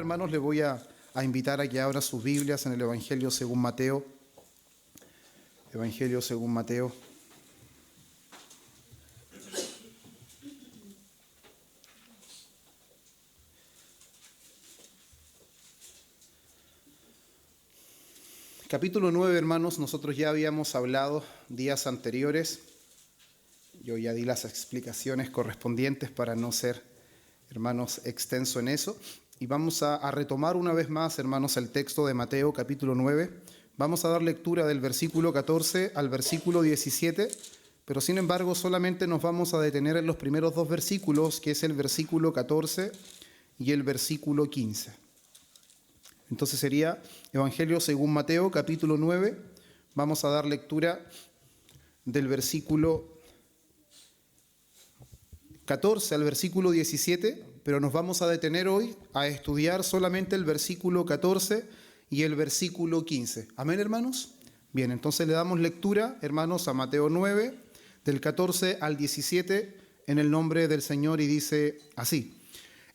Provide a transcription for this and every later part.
hermanos, les voy a invitar a que abran sus Biblias en el Evangelio según Mateo. Evangelio según Mateo. Capítulo 9, hermanos, nosotros ya habíamos hablado días anteriores. Yo ya di las explicaciones correspondientes para no ser, hermanos, extenso en eso. Y vamos a retomar una vez más, hermanos, el texto de Mateo, capítulo 9. Vamos a dar lectura del versículo 14 al versículo 17, pero sin embargo solamente nos vamos a detener en los primeros dos versículos, que es el versículo 14 y el versículo 15. Entonces sería Evangelio según Mateo, capítulo 9. Vamos a dar lectura del versículo 14 al versículo 17, pero nos vamos a detener hoy a estudiar solamente el versículo 14 y el versículo 15. ¿Amén, hermanos? Bien, entonces le damos lectura, hermanos, a Mateo 9, del 14 al 17, en el nombre del Señor, y dice así: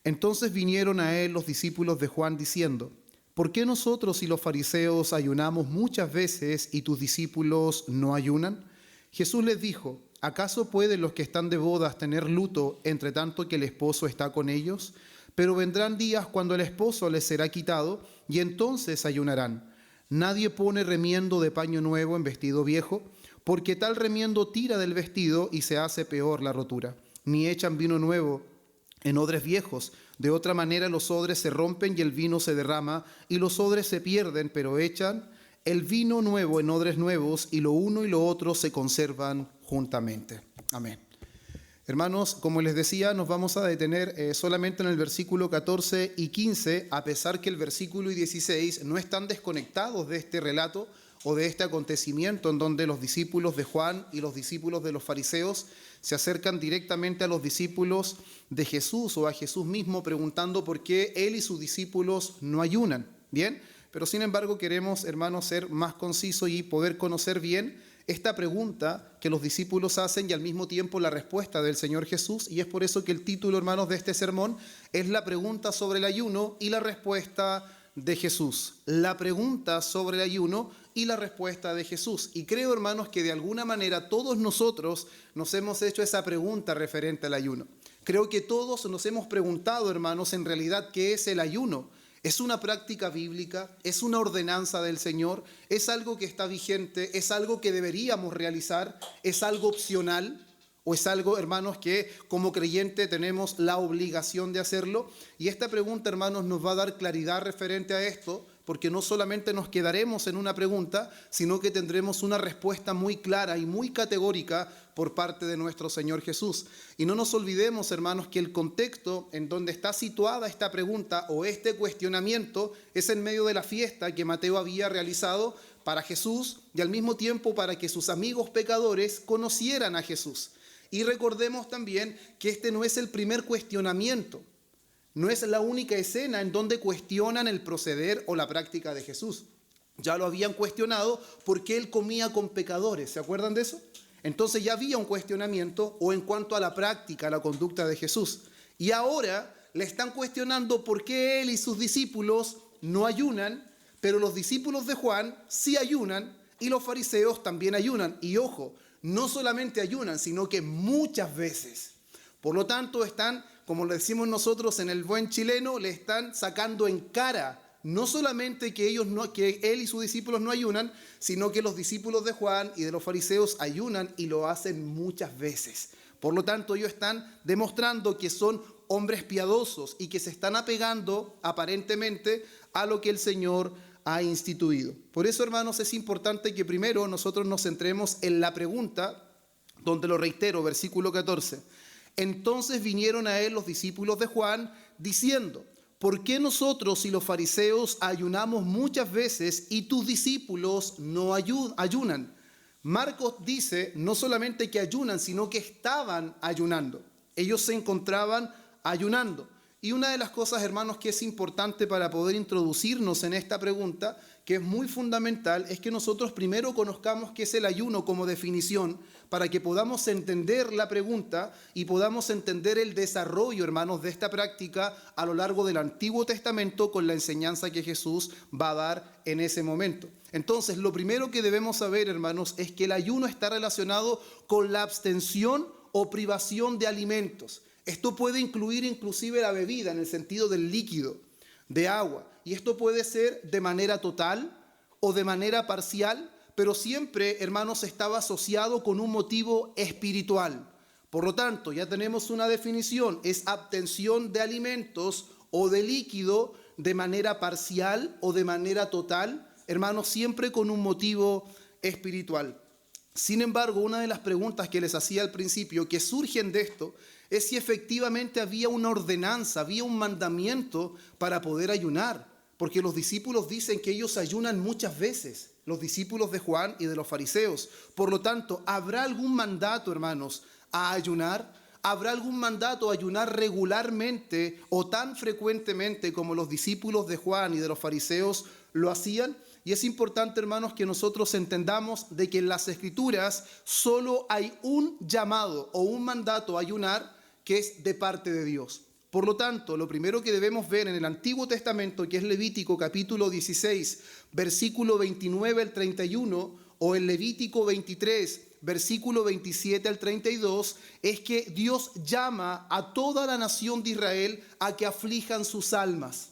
Entonces vinieron a él los discípulos de Juan diciendo: ¿Por qué nosotros y los fariseos ayunamos muchas veces y tus discípulos no ayunan? Jesús les dijo: ¿Acaso pueden los que están de bodas tener luto entre tanto que el esposo está con ellos? Pero vendrán días cuando el esposo les será quitado y entonces ayunarán. Nadie pone remiendo de paño nuevo en vestido viejo, porque tal remiendo tira del vestido y se hace peor la rotura. Ni echan vino nuevo en odres viejos. De otra manera los odres se rompen y el vino se derrama, y los odres se pierden, pero echan el vino nuevo en odres nuevos, y lo uno y lo otro se conservan juntamente. Amén. Hermanos, como les decía, nos vamos a detener solamente en el versículo 14 y 15, a pesar que el versículo 16 no están desconectados de este relato o de este acontecimiento en donde los discípulos de Juan y los discípulos de los fariseos se acercan directamente a los discípulos de Jesús o a Jesús mismo preguntando por qué él y sus discípulos no ayunan. ¿Bien? Pero sin embargo queremos, hermanos, ser más concisos y poder conocer bien esta pregunta que los discípulos hacen y al mismo tiempo la respuesta del Señor Jesús. Y es por eso que el título, hermanos, de este sermón es la pregunta sobre el ayuno y la respuesta de Jesús. La pregunta sobre el ayuno y la respuesta de Jesús. Y creo, hermanos, que de alguna manera todos nosotros nos hemos hecho esa pregunta referente al ayuno. Creo que todos nos hemos preguntado, hermanos, en realidad, ¿qué es el ayuno? ¿Es una práctica bíblica? ¿Es una ordenanza del Señor? ¿Es algo que está vigente? ¿Es algo que deberíamos realizar? ¿Es algo opcional? ¿O es algo, hermanos, que como creyente tenemos la obligación de hacerlo? Y esta pregunta, hermanos, nos va a dar claridad referente a esto, porque no solamente nos quedaremos en una pregunta, sino que tendremos una respuesta muy clara y muy categórica por parte de nuestro Señor Jesús. Y no nos olvidemos, hermanos, que el contexto en donde está situada esta pregunta o este cuestionamiento es en medio de la fiesta que Mateo había realizado para Jesús y al mismo tiempo para que sus amigos pecadores conocieran a Jesús. Y recordemos también que este no es el primer cuestionamiento, no es la única escena en donde cuestionan el proceder o la práctica de Jesús. Ya lo habían cuestionado porque él comía con pecadores, ¿se acuerdan de eso? Entonces ya había un cuestionamiento o en cuanto a la práctica, a la conducta de Jesús. Y ahora le están cuestionando por qué él y sus discípulos no ayunan, pero los discípulos de Juan sí ayunan y los fariseos también ayunan. Y ojo, no solamente ayunan, sino que muchas veces. Por lo tanto, están, como lo decimos nosotros en el buen chileno, le están sacando en cara, no solamente que él y sus discípulos no ayunan, sino que los discípulos de Juan y de los fariseos ayunan y lo hacen muchas veces. Por lo tanto, ellos están demostrando que son hombres piadosos y que se están apegando aparentemente a lo que el Señor ha instituido. Por eso, hermanos, es importante que primero nosotros nos centremos en la pregunta, donde lo reitero, versículo 14. Entonces vinieron a él los discípulos de Juan diciendo: ¿Por qué nosotros y los fariseos ayunamos muchas veces y tus discípulos no ayunan? Marcos dice no solamente que ayunan, sino que estaban ayunando. Ellos se encontraban ayunando. Y una de las cosas, hermanos, que es importante para poder introducirnos en esta pregunta, que es muy fundamental, es que nosotros primero conozcamos qué es el ayuno como definición, para que podamos entender la pregunta y podamos entender el desarrollo, hermanos, de esta práctica a lo largo del Antiguo Testamento con la enseñanza que Jesús va a dar en ese momento. Entonces, lo primero que debemos saber, hermanos, es que el ayuno está relacionado con la abstención o privación de alimentos. Esto puede incluir inclusive la bebida en el sentido del líquido, de agua. Y esto puede ser de manera total o de manera parcial, pero siempre, hermanos, estaba asociado con un motivo espiritual. Por lo tanto, ya tenemos una definición, es abstención de alimentos o de líquido de manera parcial o de manera total, hermanos, siempre con un motivo espiritual. Sin embargo, una de las preguntas que les hacía al principio, que surgen de esto, es si efectivamente había una ordenanza, había un mandamiento para poder ayunar, porque los discípulos dicen que ellos ayunan muchas veces, los discípulos de Juan y de los fariseos. Por lo tanto, ¿habrá algún mandato, hermanos, a ayunar? ¿Habrá algún mandato a ayunar regularmente o tan frecuentemente como los discípulos de Juan y de los fariseos lo hacían? Y es importante, hermanos, que nosotros entendamos de que en las Escrituras solo hay un llamado o un mandato a ayunar que es de parte de Dios. Por lo tanto, lo primero que debemos ver en el Antiguo Testamento, que es Levítico capítulo 16, versículo 29 al 31, o en Levítico 23, versículo 27 al 32, es que Dios llama a toda la nación de Israel a que aflijan sus almas.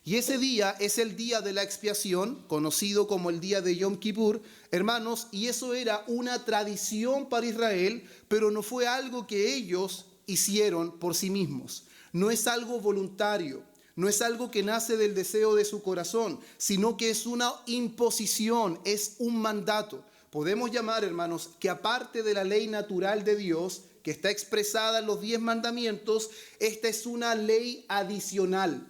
Y ese día es el día de la expiación, conocido como el día de Yom Kippur, hermanos, y eso era una tradición para Israel, pero no fue algo que ellos hicieron por sí mismos. No es algo voluntario, no es algo que nace del deseo de su corazón, sino que es una imposición, es un mandato. Podemos llamar, hermanos, que aparte de la ley natural de Dios, que está expresada en los 10 mandamientos, esta es una ley adicional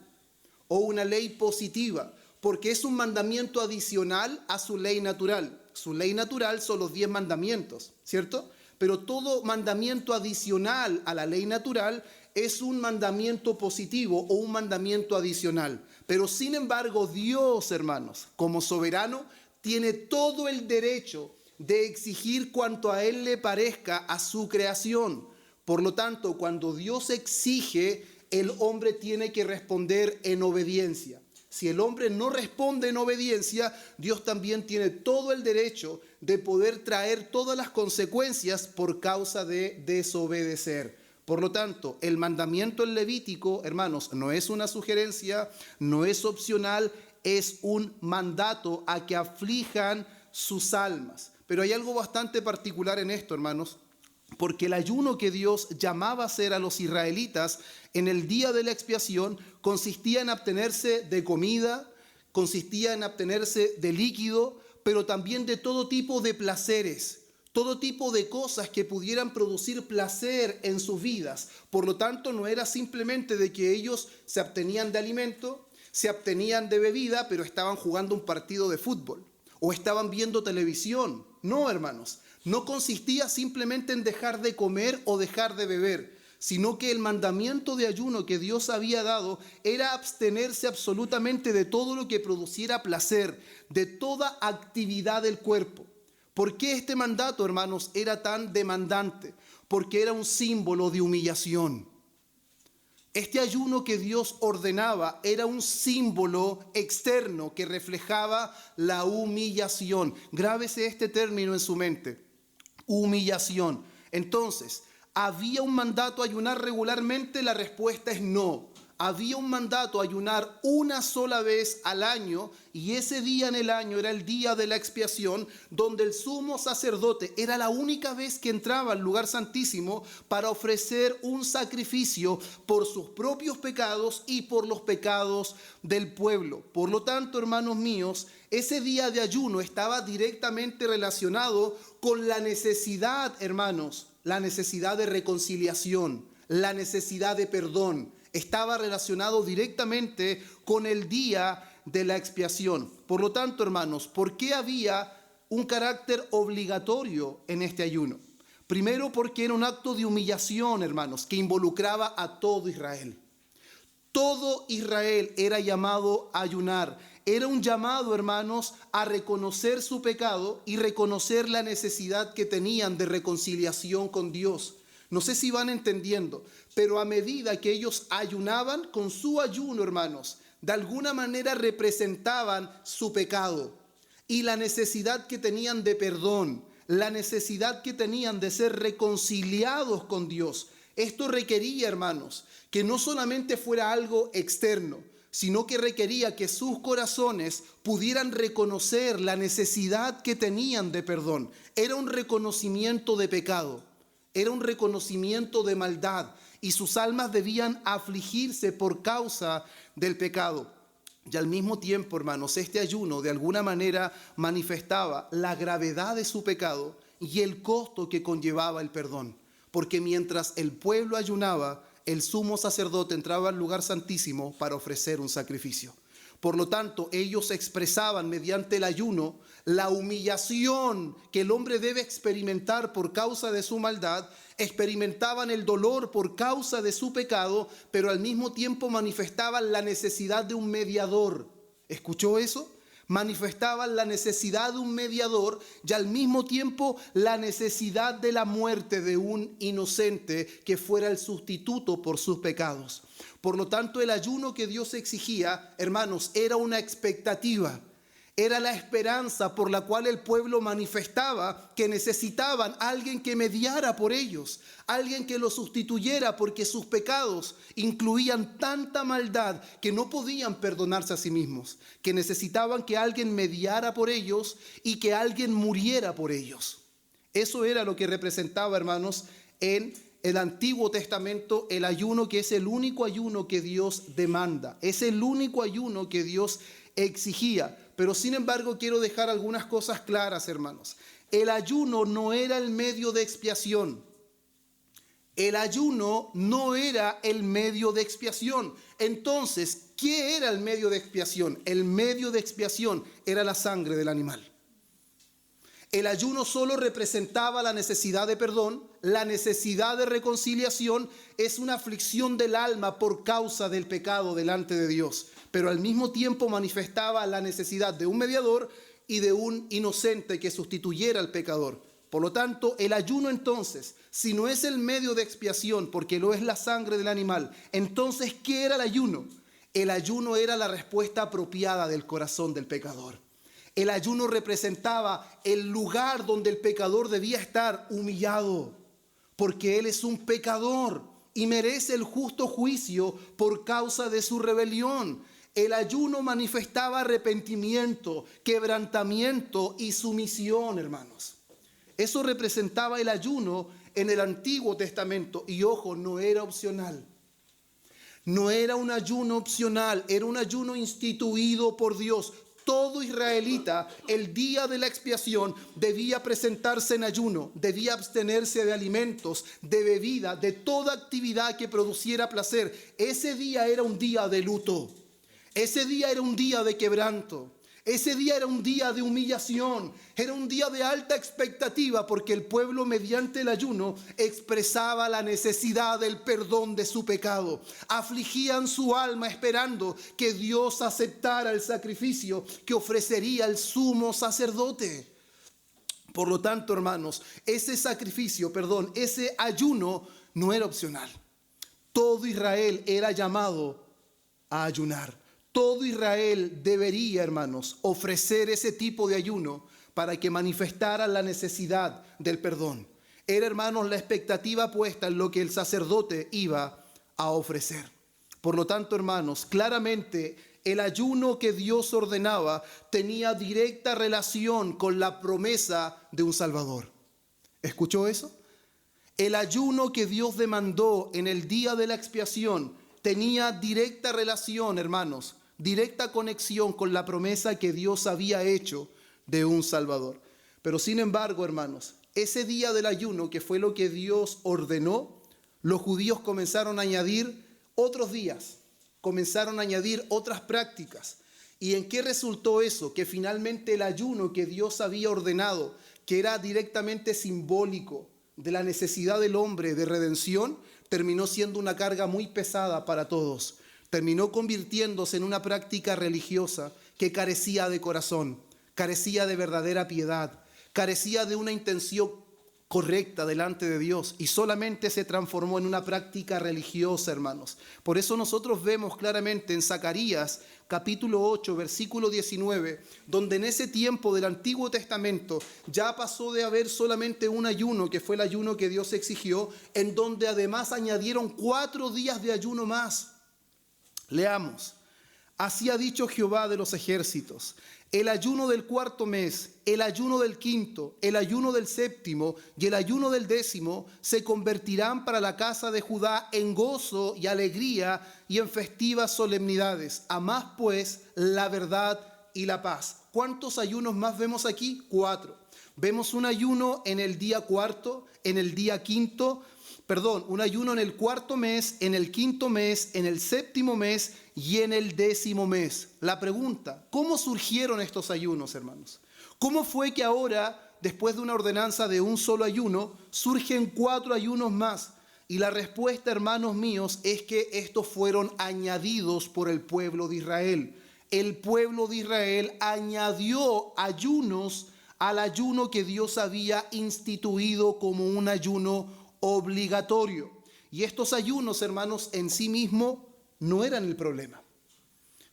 o una ley positiva, porque es un mandamiento adicional a su ley natural. Su ley natural son los 10 mandamientos, ¿cierto? Pero todo mandamiento adicional a la ley natural es un mandamiento positivo o un mandamiento adicional. Pero sin embargo, Dios, hermanos, como soberano, tiene todo el derecho de exigir cuanto a Él le parezca a su creación. Por lo tanto, cuando Dios exige, el hombre tiene que responder en obediencia. Si el hombre no responde en obediencia, Dios también tiene todo el derecho de poder traer todas las consecuencias por causa de desobedecer. Por lo tanto, el mandamiento en Levítico, hermanos, no es una sugerencia, no es opcional, es un mandato a que aflijan sus almas. Pero hay algo bastante particular en esto, hermanos, porque el ayuno que Dios llamaba a hacer a los israelitas en el día de la expiación consistía en abstenerse de comida, consistía en abstenerse de líquido, pero también de todo tipo de placeres, todo tipo de cosas que pudieran producir placer en sus vidas. Por lo tanto, no era simplemente de que ellos se abstenían de alimento, se abstenían de bebida, pero estaban jugando un partido de fútbol o estaban viendo televisión. No, hermanos. No consistía simplemente en dejar de comer o dejar de beber, sino que el mandamiento de ayuno que Dios había dado era abstenerse absolutamente de todo lo que produciera placer, de toda actividad del cuerpo. ¿Por qué este mandato, hermanos, era tan demandante? Porque era un símbolo de humillación. Este ayuno que Dios ordenaba era un símbolo externo que reflejaba la humillación. Grábese este término en su mente. Humillación. Entonces, ¿había un mandato a ayunar regularmente? La respuesta es no. Había un mandato a ayunar una sola vez al año, y ese día en el año era el día de la expiación, donde el sumo sacerdote era la única vez que entraba al lugar santísimo para ofrecer un sacrificio por sus propios pecados y por los pecados del pueblo. Por lo tanto, hermanos míos, ese día de ayuno estaba directamente relacionado con la necesidad, hermanos, la necesidad de reconciliación, la necesidad de perdón. Estaba relacionado directamente con el día de la expiación. Por lo tanto, hermanos, ¿por qué había un carácter obligatorio en este ayuno? Primero, porque era un acto de humillación, hermanos, que involucraba a todo Israel. Todo Israel era llamado a ayunar. Era un llamado, hermanos, a reconocer su pecado y reconocer la necesidad que tenían de reconciliación con Dios. No sé si van entendiendo, pero a medida que ellos ayunaban, con su ayuno, hermanos, de alguna manera representaban su pecado y la necesidad que tenían de perdón, la necesidad que tenían de ser reconciliados con Dios. Esto requería, hermanos, que no solamente fuera algo externo, sino que requería que sus corazones pudieran reconocer la necesidad que tenían de perdón. Era un reconocimiento de pecado, era un reconocimiento de maldad, y sus almas debían afligirse por causa del pecado. Y al mismo tiempo, hermanos, este ayuno de alguna manera manifestaba la gravedad de su pecado y el costo que conllevaba el perdón. Porque mientras el pueblo ayunaba, el sumo sacerdote entraba al lugar santísimo para ofrecer un sacrificio. Por lo tanto, ellos expresaban mediante el ayuno la humillación que el hombre debe experimentar por causa de su maldad, experimentaban el dolor por causa de su pecado, pero al mismo tiempo manifestaban la necesidad de un mediador. ¿Escuchó eso? Manifestaban la necesidad de un mediador y al mismo tiempo la necesidad de la muerte de un inocente que fuera el sustituto por sus pecados. Por lo tanto, el ayuno que Dios exigía, hermanos, era una expectativa. Era la esperanza por la cual el pueblo manifestaba que necesitaban a alguien que mediara por ellos, alguien que los sustituyera, porque sus pecados incluían tanta maldad que no podían perdonarse a sí mismos, que necesitaban que alguien mediara por ellos y que alguien muriera por ellos. Eso era lo que representaba, hermanos, en el Antiguo Testamento el ayuno, que es el único ayuno que Dios demanda, es el único ayuno que Dios exigía. Pero sin embargo quiero dejar algunas cosas claras, hermanos. El ayuno no era el medio de expiación. El ayuno no era el medio de expiación. Entonces, ¿qué era el medio de expiación? El medio de expiación era la sangre del animal. El ayuno solo representaba la necesidad de perdón, la necesidad de reconciliación. Es una aflicción del alma por causa del pecado delante de Dios, pero al mismo tiempo manifestaba la necesidad de un mediador y de un inocente que sustituyera al pecador. Por lo tanto, el ayuno entonces, si no es el medio de expiación, porque lo es la sangre del animal, entonces, ¿qué era el ayuno? El ayuno era la respuesta apropiada del corazón del pecador. El ayuno representaba el lugar donde el pecador debía estar humillado, porque él es un pecador y merece el justo juicio por causa de su rebelión. El ayuno manifestaba arrepentimiento, quebrantamiento y sumisión, hermanos. Eso representaba el ayuno en el Antiguo Testamento. Y ojo, no era opcional. No era un ayuno opcional, era un ayuno instituido por Dios. Todo israelita, el día de la expiación, debía presentarse en ayuno, debía abstenerse de alimentos, de bebida, de toda actividad que produciera placer. Ese día era un día de luto, ese día era un día de quebranto, ese día era un día de humillación, era un día de alta expectativa, porque el pueblo mediante el ayuno expresaba la necesidad del perdón de su pecado. Afligían su alma esperando que Dios aceptara el sacrificio que ofrecería el sumo sacerdote. Por lo tanto, hermanos, ese ayuno no era opcional. Todo Israel era llamado a ayunar. Todo Israel debería, hermanos, ofrecer ese tipo de ayuno para que manifestara la necesidad del perdón. Era, hermanos, la expectativa puesta en lo que el sacerdote iba a ofrecer. Por lo tanto, hermanos, claramente el ayuno que Dios ordenaba tenía directa relación con la promesa de un Salvador. ¿Escuchó eso? El ayuno que Dios demandó en el día de la expiación tenía directa relación, hermanos, directa conexión con la promesa que Dios había hecho de un Salvador. Pero sin embargo, hermanos, ese día del ayuno, que fue lo que Dios ordenó, los judíos comenzaron a añadir otros días, comenzaron a añadir otras prácticas. ¿Y en qué resultó eso? Que finalmente el ayuno que Dios había ordenado, que era directamente simbólico de la necesidad del hombre de redención, terminó siendo una carga muy pesada para todos. terminó convirtiéndose en una práctica religiosa que carecía de corazón, carecía de verdadera piedad, carecía de una intención correcta delante de Dios y solamente se transformó en una práctica religiosa, hermanos. Por eso nosotros vemos claramente en Zacarías capítulo 8, versículo 19, donde en ese tiempo del Antiguo Testamento ya pasó de haber solamente un ayuno, que fue el ayuno que Dios exigió, en donde además añadieron 4 días de ayuno más. Leamos. Así ha dicho Jehová de los ejércitos: el ayuno del 4º mes, el ayuno del 5º, el ayuno del 7º y el ayuno del 10º se convertirán para la casa de Judá en gozo y alegría y en festivas solemnidades. Amad pues la verdad y la paz. ¿Cuántos ayunos más vemos aquí? 4. Vemos un ayuno en el día 4º, en el día 5º, un ayuno en el 4º mes, en el 5º mes, en el 7º mes y en el 10º mes. La pregunta: ¿cómo surgieron estos ayunos, hermanos? ¿Cómo fue que ahora, después de una ordenanza de un solo ayuno, surgen 4 ayunos más? Y la respuesta, hermanos míos, es que estos fueron añadidos por el pueblo de Israel. El pueblo de Israel añadió ayunos al ayuno que Dios había instituido como un ayuno obligatorio. Y estos ayunos, hermanos, en sí mismos no eran el problema.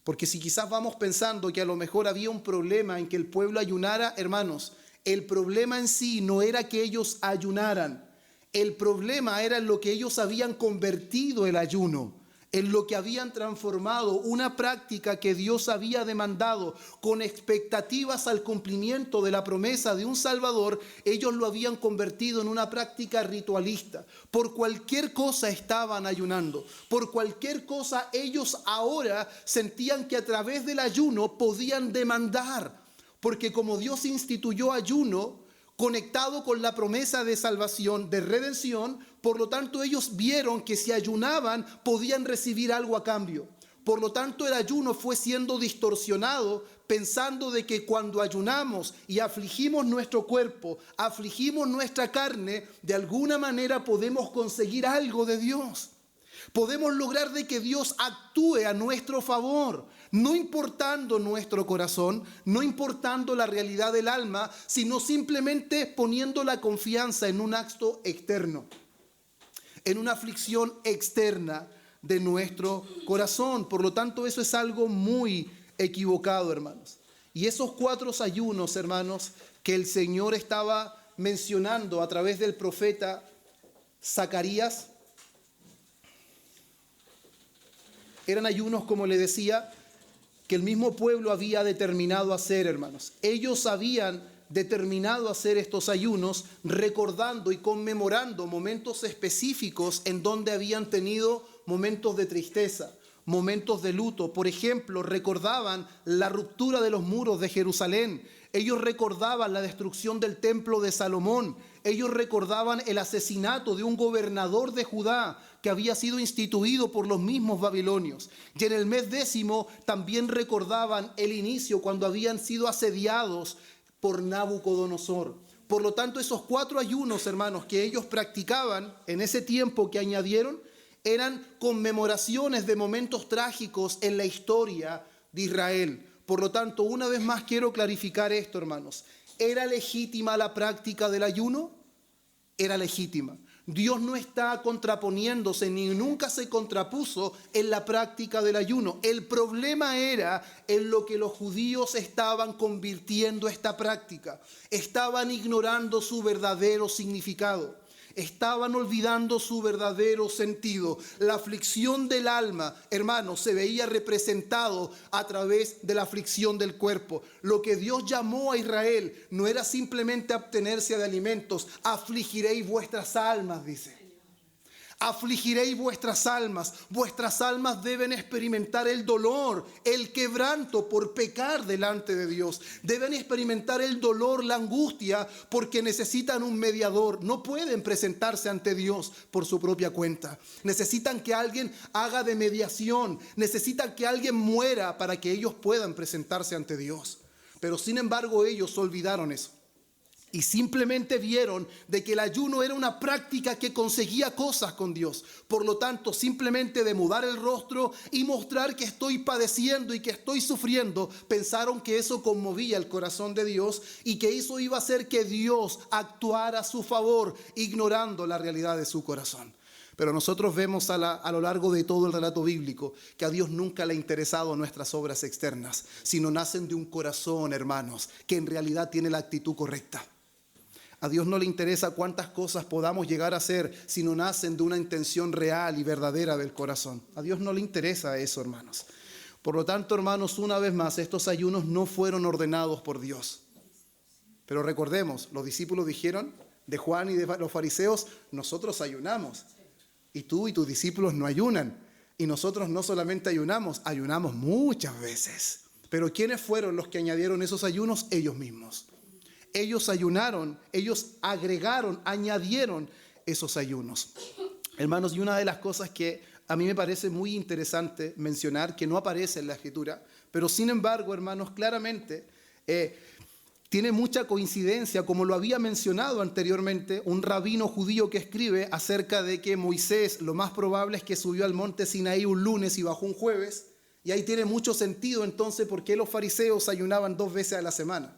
Porque si quizás vamos pensando que a lo mejor había un problema en que el pueblo ayunara, hermanos, el problema en sí no era que ellos ayunaran. El problema era en lo que ellos habían convertido el ayuno, en lo que habían transformado una práctica que Dios había demandado con expectativas al cumplimiento de la promesa de un Salvador. Ellos lo habían convertido en una práctica ritualista. Por cualquier cosa estaban ayunando, por cualquier cosa ellos ahora sentían que a través del ayuno podían demandar, porque como Dios instituyó ayuno conectado con la promesa de salvación, de redención, por lo tanto ellos vieron que si ayunaban podían recibir algo a cambio. Por lo tanto el ayuno fue siendo distorsionado, pensando de que cuando ayunamos y afligimos nuestro cuerpo, afligimos nuestra carne, de alguna manera podemos conseguir algo de Dios. Podemos lograr de que Dios actúe a nuestro favor, no importando nuestro corazón, no importando la realidad del alma, sino simplemente poniendo la confianza en un acto externo, en una aflicción externa de nuestro corazón. Por lo tanto, eso es algo muy equivocado, hermanos. Y esos 4 ayunos, hermanos, que el Señor estaba mencionando a través del profeta Zacarías, eran ayunos, como le decía, que el mismo pueblo había determinado hacer, hermanos. Ellos habían determinado hacer estos ayunos recordando y conmemorando momentos específicos en donde habían tenido momentos de tristeza, momentos de luto. Por ejemplo, recordaban la ruptura de los muros de Jerusalén. Ellos recordaban la destrucción del templo de Salomón. Ellos recordaban el asesinato de un gobernador de Judá que había sido instituido por los mismos babilonios. Y en el mes 10º también recordaban el inicio cuando habían sido asediados por Nabucodonosor. Por lo tanto, esos 4 ayunos, hermanos, que ellos practicaban en ese tiempo que añadieron, eran conmemoraciones de momentos trágicos en la historia de Israel. Por lo tanto, una vez más quiero clarificar esto, hermanos. ¿Era legítima la práctica del ayuno? Era legítima. Dios no está contraponiéndose ni nunca se contrapuso en la práctica del ayuno. El problema era en lo que los judíos estaban convirtiendo esta práctica. Estaban ignorando su verdadero significado. Estaban olvidando su verdadero sentido. La aflicción del alma, hermanos, se veía representado a través de la aflicción del cuerpo. Lo que Dios llamó a Israel no era simplemente abstenerse de alimentos. Afligiréis vuestras almas, dice. Afligiréis vuestras almas. Vuestras almas deben experimentar el dolor, el quebranto por pecar delante de Dios. Deben experimentar el dolor, la angustia, porque necesitan un mediador. No pueden presentarse ante Dios por su propia cuenta. Necesitan que alguien haga de mediación. Necesitan que alguien muera para que ellos puedan presentarse ante Dios. Pero sin embargo ellos olvidaron eso. y simplemente vieron de que el ayuno era una práctica que conseguía cosas con Dios. Por lo tanto, simplemente de mudar el rostro y mostrar que estoy padeciendo y que estoy sufriendo, pensaron que eso conmovía el corazón de Dios y que eso iba a hacer que Dios actuara a su favor, ignorando la realidad de su corazón. Pero nosotros vemos a lo largo de todo el relato bíblico que a Dios nunca le ha interesado nuestras obras externas, sino nacen de un corazón, hermanos, que en realidad tiene la actitud correcta. A Dios no le interesa cuántas cosas podamos llegar a hacer, sino nacen de una intención real y verdadera del corazón. A Dios no le interesa eso, hermanos. Por lo tanto, hermanos, una vez más, estos ayunos no fueron ordenados por Dios. Pero recordemos, los discípulos dijeron de Juan y de los fariseos, nosotros ayunamos. Y tú y tus discípulos no ayunan. Y nosotros no solamente ayunamos, ayunamos muchas veces. Pero ¿quiénes fueron los que añadieron esos ayunos? Ellos mismos. Ellos ayunaron, ellos agregaron, añadieron esos ayunos. Hermanos, y una de las cosas que a mí me parece muy interesante mencionar, que no aparece en la Escritura, pero sin embargo, hermanos, claramente tiene mucha coincidencia, como lo había mencionado anteriormente, un rabino judío que escribe acerca de que Moisés, lo más probable es que subió al monte Sinaí un lunes y bajó un jueves, y ahí tiene mucho sentido entonces por qué los fariseos ayunaban 2 veces a la semana.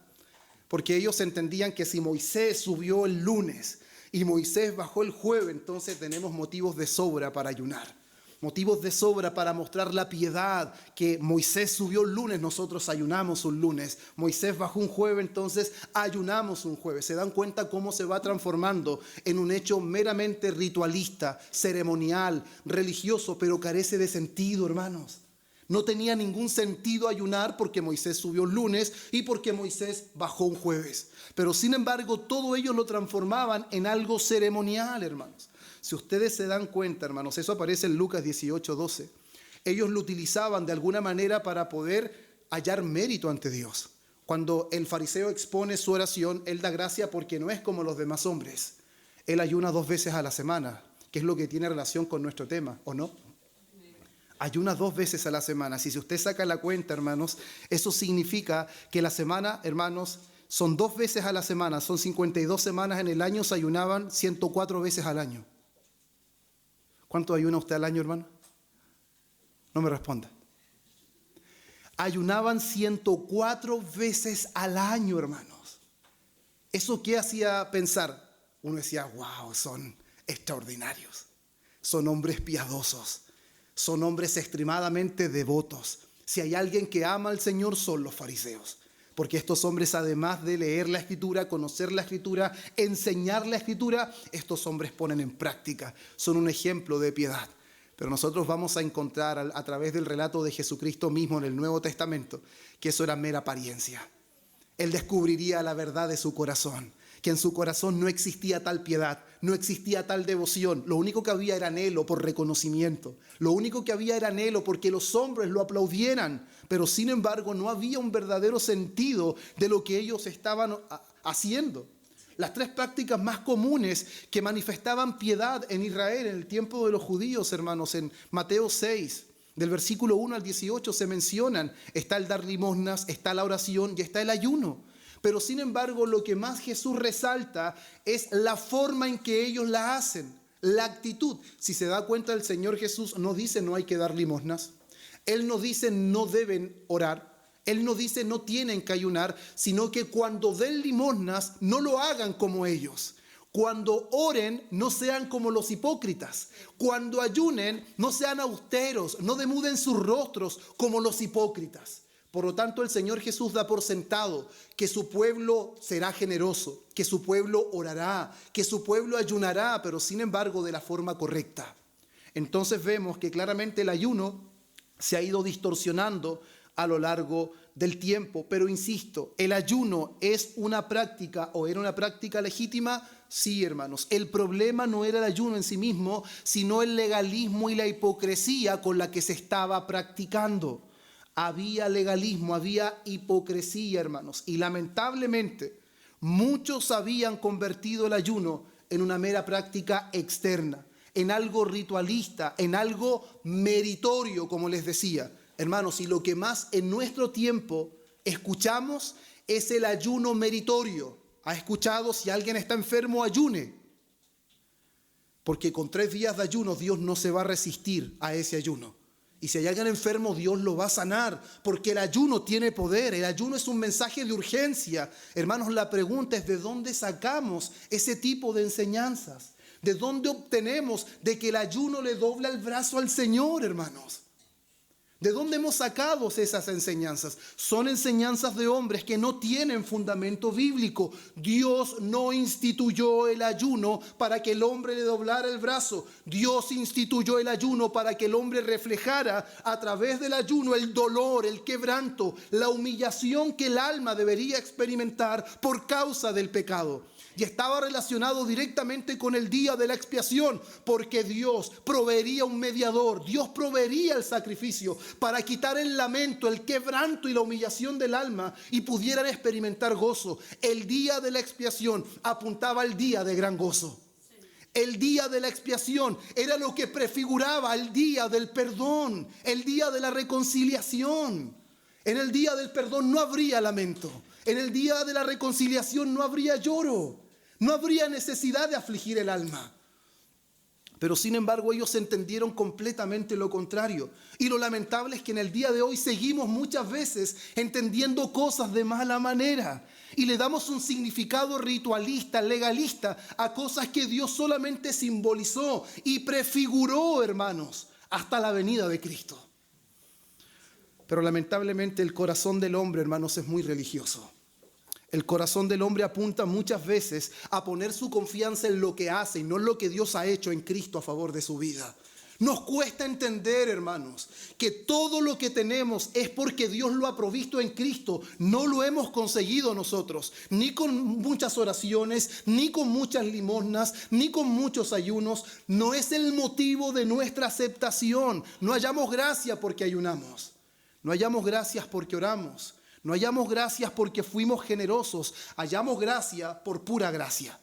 Porque ellos entendían que si Moisés subió el lunes y Moisés bajó el jueves, entonces tenemos motivos de sobra para ayunar. Motivos de sobra para mostrar la piedad, que Moisés subió el lunes, nosotros ayunamos un lunes. Moisés bajó un jueves, entonces ayunamos un jueves. ¿Se dan cuenta cómo se va transformando en un hecho meramente ritualista, ceremonial, religioso, pero carece de sentido, hermanos? No tenía ningún sentido ayunar porque Moisés subió el lunes y porque Moisés bajó un jueves. Pero sin embargo, todo ellos lo transformaban en algo ceremonial, hermanos. Si ustedes se dan cuenta, hermanos, eso aparece en Lucas 18:12. Ellos lo utilizaban de alguna manera para poder hallar mérito ante Dios. Cuando el fariseo expone su oración, él da gracia porque no es como los demás hombres. Él ayuna 2 veces a la semana, que es lo que tiene relación con nuestro tema, ¿o no? Ayuna 2 veces a la semana. Si usted saca la cuenta, hermanos, eso significa que la semana, hermanos, son 2 veces a la semana, son 52 semanas en el año, se ayunaban 104 veces al año. ¿Cuánto ayuna usted al año, hermano? No me responda. Ayunaban 104 veces al año, hermanos. ¿Eso qué hacía pensar? Uno decía, wow, son extraordinarios. Son hombres piadosos. Son hombres extremadamente devotos. Si hay alguien que ama al Señor, son los fariseos. Porque estos hombres, además de leer la Escritura, conocer la Escritura, enseñar la Escritura, estos hombres ponen en práctica. Son un ejemplo de piedad. Pero nosotros vamos a encontrar a través del relato de Jesucristo mismo en el Nuevo Testamento que eso era mera apariencia. Él descubriría la verdad de su corazón, que en su corazón no existía tal piedad, no existía tal devoción. Lo único que había era anhelo por reconocimiento. Lo único que había era anhelo porque los hombres lo aplaudieran. Pero sin embargo no había un verdadero sentido de lo que ellos estaban haciendo. Las 3 prácticas más comunes que manifestaban piedad en Israel en el tiempo de los judíos, hermanos, en Mateo 6, del versículo 1 al 18 se mencionan. Está el dar limosnas, está la oración y está el ayuno. Pero sin embargo, lo que más Jesús resalta es la forma en que ellos la hacen, la actitud. Si se da cuenta, el Señor Jesús no dice no hay que dar limosnas. Él no dice no deben orar. Él no dice no tienen que ayunar, sino que cuando den limosnas no lo hagan como ellos. Cuando oren, no sean como los hipócritas. Cuando ayunen, no sean austeros, no demuden sus rostros como los hipócritas. Por lo tanto, el Señor Jesús da por sentado que su pueblo será generoso, que su pueblo orará, que su pueblo ayunará, pero sin embargo de la forma correcta. Entonces vemos que claramente el ayuno se ha ido distorsionando a lo largo del tiempo. Pero insisto, ¿el ayuno es una práctica o era una práctica legítima? Sí, hermanos. El problema no era el ayuno en sí mismo, sino el legalismo y la hipocresía con la que se estaba practicando. Había legalismo, había hipocresía, hermanos. Y lamentablemente, muchos habían convertido el ayuno en una mera práctica externa, en algo ritualista, en algo meritorio, como les decía. Hermanos, y lo que más en nuestro tiempo escuchamos es el ayuno meritorio. ¿Ha escuchado si alguien está enfermo, ayune? Porque con 3 días de ayuno Dios no se va a resistir a ese ayuno. Y si hay alguien enfermo, Dios lo va a sanar, porque el ayuno tiene poder. El ayuno es un mensaje de urgencia. Hermanos, la pregunta es: ¿de dónde sacamos ese tipo de enseñanzas? ¿De dónde obtenemos de que el ayuno le dobla el brazo al Señor, hermanos? ¿De dónde hemos sacado esas enseñanzas? Son enseñanzas de hombres que no tienen fundamento bíblico. Dios no instituyó el ayuno para que el hombre le doblara el brazo. Dios instituyó el ayuno para que el hombre reflejara a través del ayuno el dolor, el quebranto, la humillación que el alma debería experimentar por causa del pecado. Y estaba relacionado directamente con el día de la expiación, porque Dios proveería un mediador, Dios proveería el sacrificio para quitar el lamento, el quebranto y la humillación del alma y pudieran experimentar gozo. El día de la expiación apuntaba al día de gran gozo. El día de la expiación era lo que prefiguraba el día del perdón, el día de la reconciliación. En el día del perdón no habría lamento. En el día de la reconciliación no habría lloro. No habría necesidad de afligir el alma. Pero sin embargo ellos entendieron completamente lo contrario. Y lo lamentable es que en el día de hoy seguimos muchas veces entendiendo cosas de mala manera. Y le damos un significado ritualista, legalista, a cosas que Dios solamente simbolizó y prefiguró, hermanos, hasta la venida de Cristo. Pero lamentablemente el corazón del hombre, hermanos, es muy religioso. El corazón del hombre apunta muchas veces a poner su confianza en lo que hace y no en lo que Dios ha hecho en Cristo a favor de su vida. Nos cuesta entender, hermanos, que todo lo que tenemos es porque Dios lo ha provisto en Cristo. No lo hemos conseguido nosotros, ni con muchas oraciones, ni con muchas limosnas, ni con muchos ayunos. No es el motivo de nuestra aceptación. No hallamos gracia porque ayunamos. No hallamos gracias porque oramos. No hallamos gracias porque fuimos generosos. Hallamos gracia por pura gracia.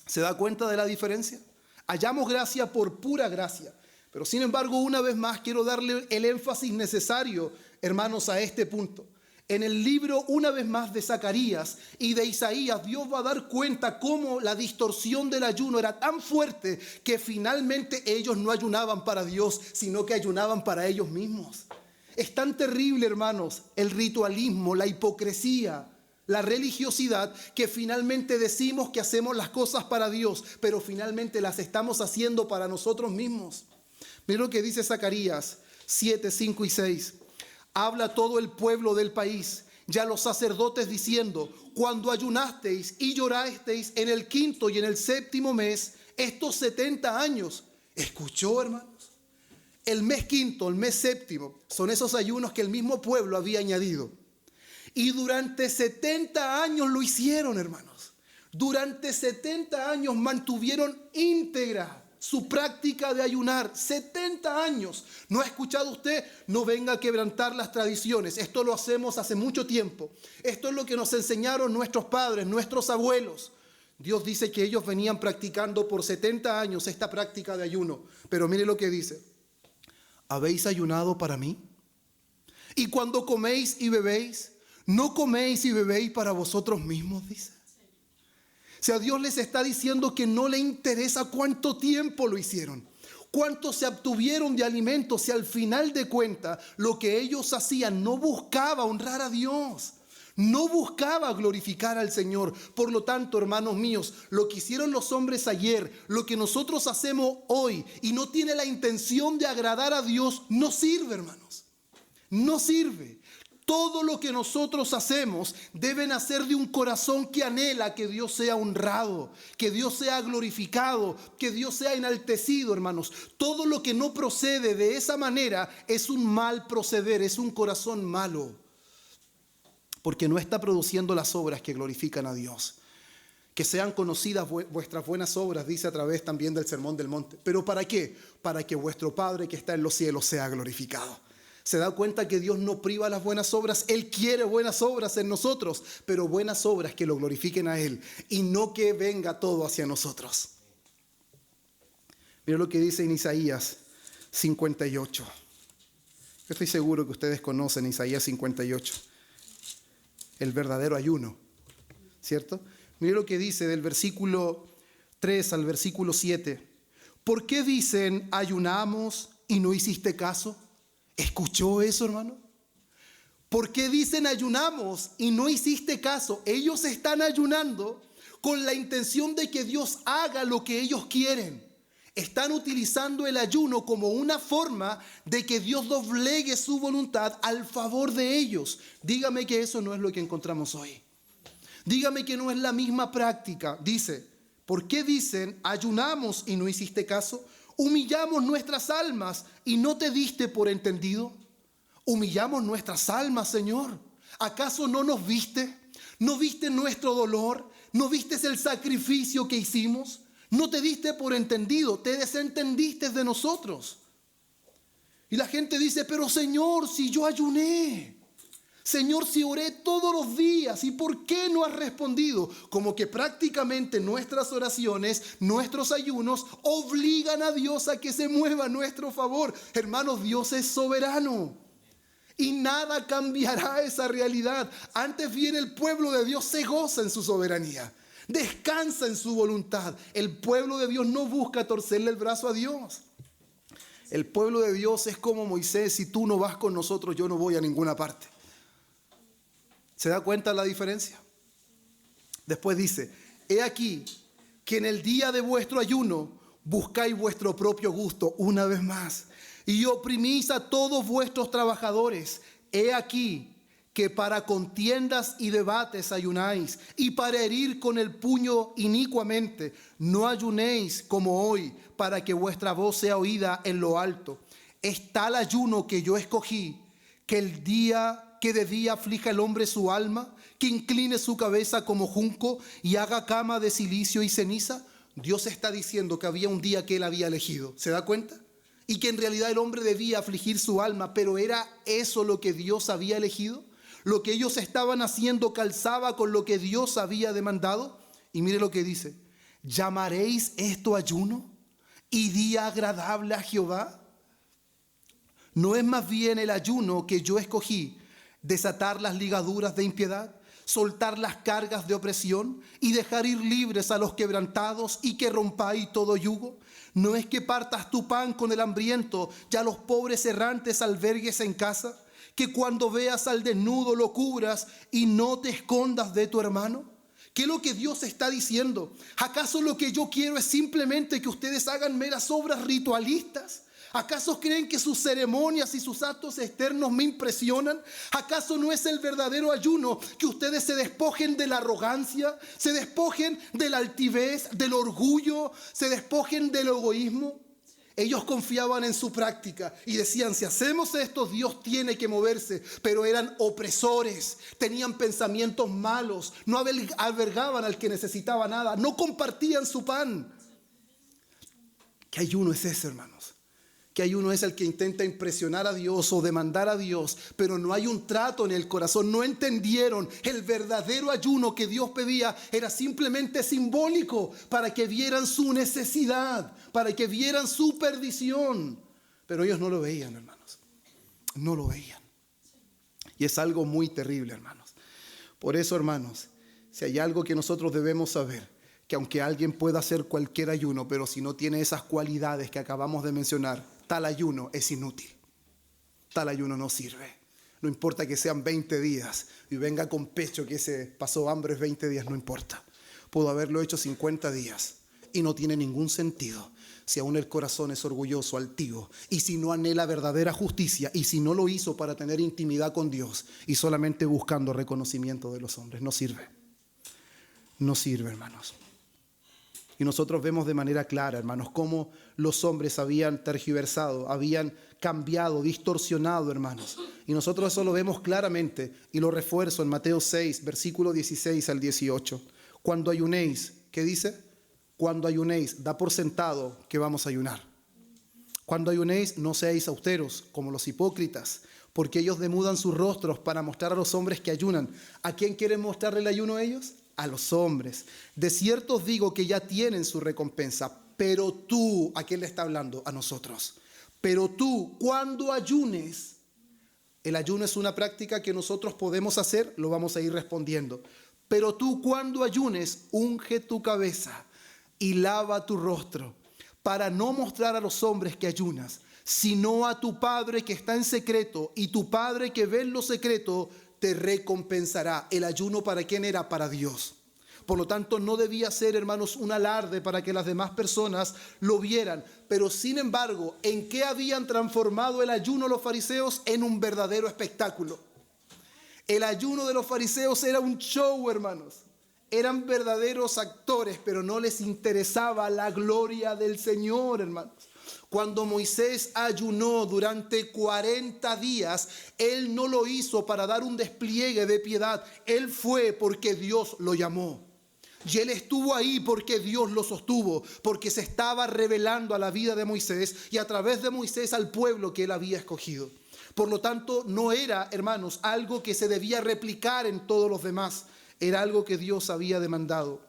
¿Se da cuenta de la diferencia? Hallamos gracia por pura gracia. Pero sin embargo, una vez más quiero darle el énfasis necesario, hermanos, a este punto. En el libro, una vez más, de Zacarías y de Isaías, Dios va a dar cuenta cómo la distorsión del ayuno era tan fuerte que finalmente ellos no ayunaban para Dios, sino que ayunaban para ellos mismos. Es tan terrible, hermanos, el ritualismo, la hipocresía, la religiosidad, que finalmente decimos que hacemos las cosas para Dios, pero finalmente las estamos haciendo para nosotros mismos. Mira lo que dice Zacarías 7, 5 y 6. Habla todo el pueblo del país, ya los sacerdotes diciendo: cuando ayunasteis y llorasteis en el 5º y en el 7º mes, estos 70 años. ¿Escuchó, hermanos? El mes 5º, el mes 7º, son esos ayunos que el mismo pueblo había añadido. Y durante 70 años lo hicieron, hermanos. Durante 70 años mantuvieron íntegra su práctica de ayunar. 70 años. ¿No ha escuchado usted? No venga a quebrantar las tradiciones. Esto lo hacemos hace mucho tiempo. Esto es lo que nos enseñaron nuestros padres, nuestros abuelos. Dios dice que ellos venían practicando por 70 años esta práctica de ayuno. Pero mire lo que dice. ¿Habéis ayunado para mí? Y cuando coméis y bebéis, ¿no coméis y bebéis para vosotros mismos? Dice. O sea, Dios les está diciendo que no le interesa cuánto tiempo lo hicieron, cuánto se obtuvieron de alimentos, si al final de cuentas lo que ellos hacían no buscaba honrar a Dios. No buscaba glorificar al Señor. Por lo tanto, hermanos míos, lo que hicieron los hombres ayer, lo que nosotros hacemos hoy y no tiene la intención de agradar a Dios, no sirve, hermanos. No sirve. Todo lo que nosotros hacemos debe nacer de un corazón que anhela que Dios sea honrado, que Dios sea glorificado, que Dios sea enaltecido, hermanos. Todo lo que no procede de esa manera es un mal proceder, es un corazón malo. Porque no está produciendo las obras que glorifican a Dios. Que sean conocidas vuestras buenas obras, dice a través también del Sermón del Monte. ¿Pero para qué? Para que vuestro Padre que está en los cielos sea glorificado. ¿Se da cuenta que Dios no priva las buenas obras? Él quiere buenas obras en nosotros, pero buenas obras que lo glorifiquen a Él y no que venga todo hacia nosotros. Mira lo que dice en Isaías 58. Yo estoy seguro que ustedes conocen Isaías 58. El verdadero ayuno. ¿cierto? Mire lo que dice del versículo 3 al versículo 7. ¿Por qué dicen ayunamos y no hiciste caso? ¿Escuchó eso, hermano? ¿Por qué dicen ayunamos y no hiciste caso? Ellos están ayunando con la intención de que Dios haga lo que ellos quieren. Están utilizando el ayuno como una forma de que Dios doblegue su voluntad al favor de ellos. Dígame que eso no es lo que encontramos hoy. Dígame que no es la misma práctica. Dice, ¿por qué dicen ayunamos y no hiciste caso? Humillamos nuestras almas y no te diste por entendido. Humillamos nuestras almas, Señor. ¿Acaso no nos viste? ¿No viste nuestro dolor? ¿No viste el sacrificio que hicimos? No te diste por entendido, te desentendiste de nosotros. Y la gente dice, pero Señor, si yo ayuné, Señor, si oré todos los días, ¿y por qué no has respondido? Como que prácticamente nuestras oraciones, nuestros ayunos obligan a Dios a que se mueva a nuestro favor. Hermanos, Dios es soberano. Y nada cambiará esa realidad. Antes bien el pueblo de Dios se goza en su soberanía. Descansa en su voluntad. El pueblo de Dios no busca torcerle el brazo a Dios. El pueblo de Dios es como Moisés: si tú no vas con nosotros, yo no voy a ninguna parte. ¿Se da cuenta la diferencia? Después dice, he aquí que en el día de vuestro ayuno buscáis vuestro propio gusto una vez más y oprimís a todos vuestros trabajadores. He aquí que para contiendas y debates ayunáis, y para herir con el puño inicuamente. No ayunéis como hoy, para que vuestra voz sea oída en lo alto. Es tal ayuno que yo escogí, que de día aflija el hombre su alma, que incline su cabeza como junco y haga cama de silicio y ceniza. Dios está diciendo que había un día que él había elegido. ¿Se da cuenta? Y que en realidad el hombre debía afligir su alma, pero ¿era eso lo que Dios había elegido? ¿Lo que ellos estaban haciendo calzaba con lo que Dios había demandado? Y mire lo que dice, ¿llamaréis esto ayuno y día agradable a Jehová? ¿No es más bien el ayuno que yo escogí, desatar las ligaduras de impiedad, soltar las cargas de opresión y dejar ir libres a los quebrantados, y que rompáis todo yugo? ¿No es que partas tu pan con el hambriento y a los pobres errantes albergues en casa? ¿Que cuando veas al desnudo lo cubras y no te escondas de tu hermano? ¿Qué es lo que Dios está diciendo? ¿Acaso lo que yo quiero es simplemente que ustedes hagan meras obras ritualistas? ¿Acaso creen que sus ceremonias y sus actos externos me impresionan? ¿Acaso no es el verdadero ayuno que ustedes se despojen de la arrogancia, se despojen de la altivez, del orgullo, se despojen del egoísmo? Ellos confiaban en su práctica y decían, si hacemos esto, Dios tiene que moverse. Pero eran opresores, tenían pensamientos malos, no albergaban al que necesitaba nada, no compartían su pan. ¿Qué ayuno es ese, hermanos? ¿Qué ayuno es el que intenta impresionar a Dios o demandar a Dios, pero no hay un trato en el corazón? No entendieron el verdadero ayuno que Dios pedía. Era simplemente simbólico para que vieran su necesidad, para que vieran su perdición. Pero ellos no lo veían, hermanos. No lo veían. Y es algo muy terrible, hermanos. Por eso, hermanos, si hay algo que nosotros debemos saber, que aunque alguien pueda hacer cualquier ayuno, pero si no tiene esas cualidades que acabamos de mencionar, tal ayuno es inútil. Tal ayuno no sirve. No importa que sean 20 días y venga con pecho que se pasó hambre 20 días, no importa. Pudo haberlo hecho 50 días y no tiene ningún sentido si aún el corazón es orgulloso, altivo, y si no anhela verdadera justicia, y si no lo hizo para tener intimidad con Dios y solamente buscando reconocimiento de los hombres. No sirve. No sirve, hermanos. Y nosotros vemos de manera clara, hermanos, cómo los hombres habían tergiversado, habían cambiado, distorsionado, hermanos. Y nosotros eso lo vemos claramente y lo refuerzo en Mateo 6, versículo 16 al 18. Cuando ayunéis, ¿qué dice? Cuando ayunéis, da por sentado que vamos a ayunar. Cuando ayunéis, no seáis austeros como los hipócritas, porque ellos demudan sus rostros para mostrar a los hombres que ayunan. ¿A quién quieren mostrarle el ayuno a ellos? A los hombres. De cierto os digo que ya tienen su recompensa. Pero tú, ¿a quién le está hablando? A nosotros. Pero tú, cuando ayunes, el ayuno es una práctica que nosotros podemos hacer, lo vamos a ir respondiendo. Pero tú cuando ayunes, unge tu cabeza y lava tu rostro, para no mostrar a los hombres que ayunas, sino a tu Padre que está en secreto, y tu Padre que ve en lo secreto te recompensará. El ayuno, ¿para quién era? Para Dios. Por lo tanto, no debía ser, hermanos, un alarde para que las demás personas lo vieran. Pero sin embargo, ¿en qué habían transformado el ayuno los fariseos? En un verdadero espectáculo. El ayuno de los fariseos era un show, hermanos. Eran verdaderos actores, pero no les interesaba la gloria del Señor, hermanos. Cuando Moisés ayunó durante 40 días, él no lo hizo para dar un despliegue de piedad. Él fue porque Dios lo llamó. Y él estuvo ahí porque Dios lo sostuvo, porque se estaba revelando a la vida de Moisés y a través de Moisés al pueblo que él había escogido. Por lo tanto, no era, hermanos, algo que se debía replicar en todos los demás. Era algo que Dios había demandado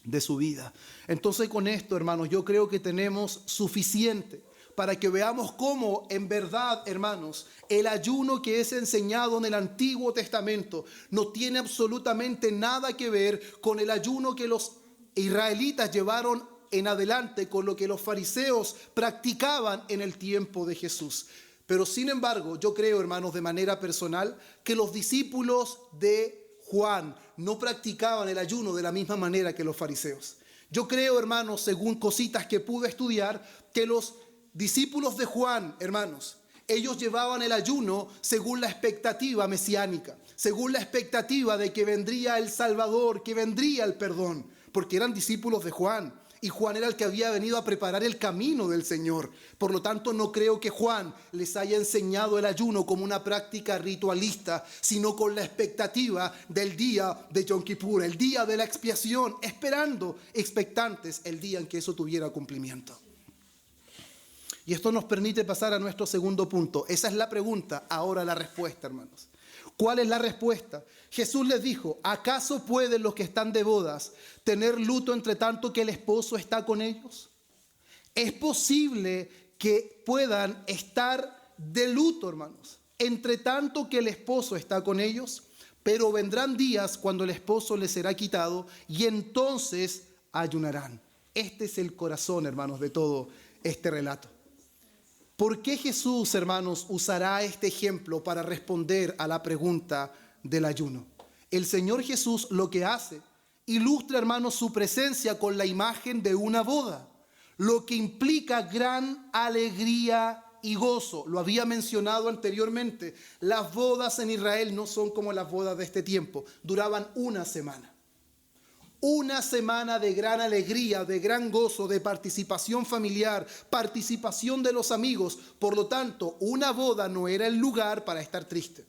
de su vida. Entonces, con esto, hermanos, yo creo que tenemos suficiente para que veamos cómo, en verdad, hermanos, el ayuno que es enseñado en el Antiguo Testamento no tiene absolutamente nada que ver con el ayuno que los israelitas llevaron en adelante, con lo que los fariseos practicaban en el tiempo de Jesús. Pero sin embargo, yo creo, hermanos, de manera personal, que los discípulos de Juan no practicaban el ayuno de la misma manera que los fariseos. Yo creo, hermanos, según cositas que pude estudiar, que los discípulos de Juan, hermanos, ellos llevaban el ayuno según la expectativa mesiánica, según la expectativa de que vendría el Salvador, que vendría el perdón, porque eran discípulos de Juan. Y Juan era el que había venido a preparar el camino del Señor. Por lo tanto, no creo que Juan les haya enseñado el ayuno como una práctica ritualista, sino con la expectativa del día de Yom Kippur, el día de la expiación, esperando, expectantes, el día en que eso tuviera cumplimiento. Y esto nos permite pasar a nuestro segundo punto. Esa es la pregunta, ahora la respuesta, hermanos. ¿Cuál es la respuesta? Jesús les dijo, ¿acaso pueden los que están de bodas tener luto entre tanto que el esposo está con ellos? Es posible que puedan estar de luto, hermanos, entre tanto que el esposo está con ellos, pero vendrán días cuando el esposo les será quitado y entonces ayunarán. Este es el corazón, hermanos, de todo este relato. ¿Por qué Jesús, hermanos, usará este ejemplo para responder a la pregunta del ayuno? El Señor Jesús lo que hace, ilustra, hermanos, su presencia con la imagen de una boda, lo que implica gran alegría y gozo. Lo había mencionado anteriormente, las bodas en Israel no son como las bodas de este tiempo, duraban una semana. Una semana de gran alegría, de gran gozo, de participación familiar, participación de los amigos. Por lo tanto, una boda no era el lugar para estar triste.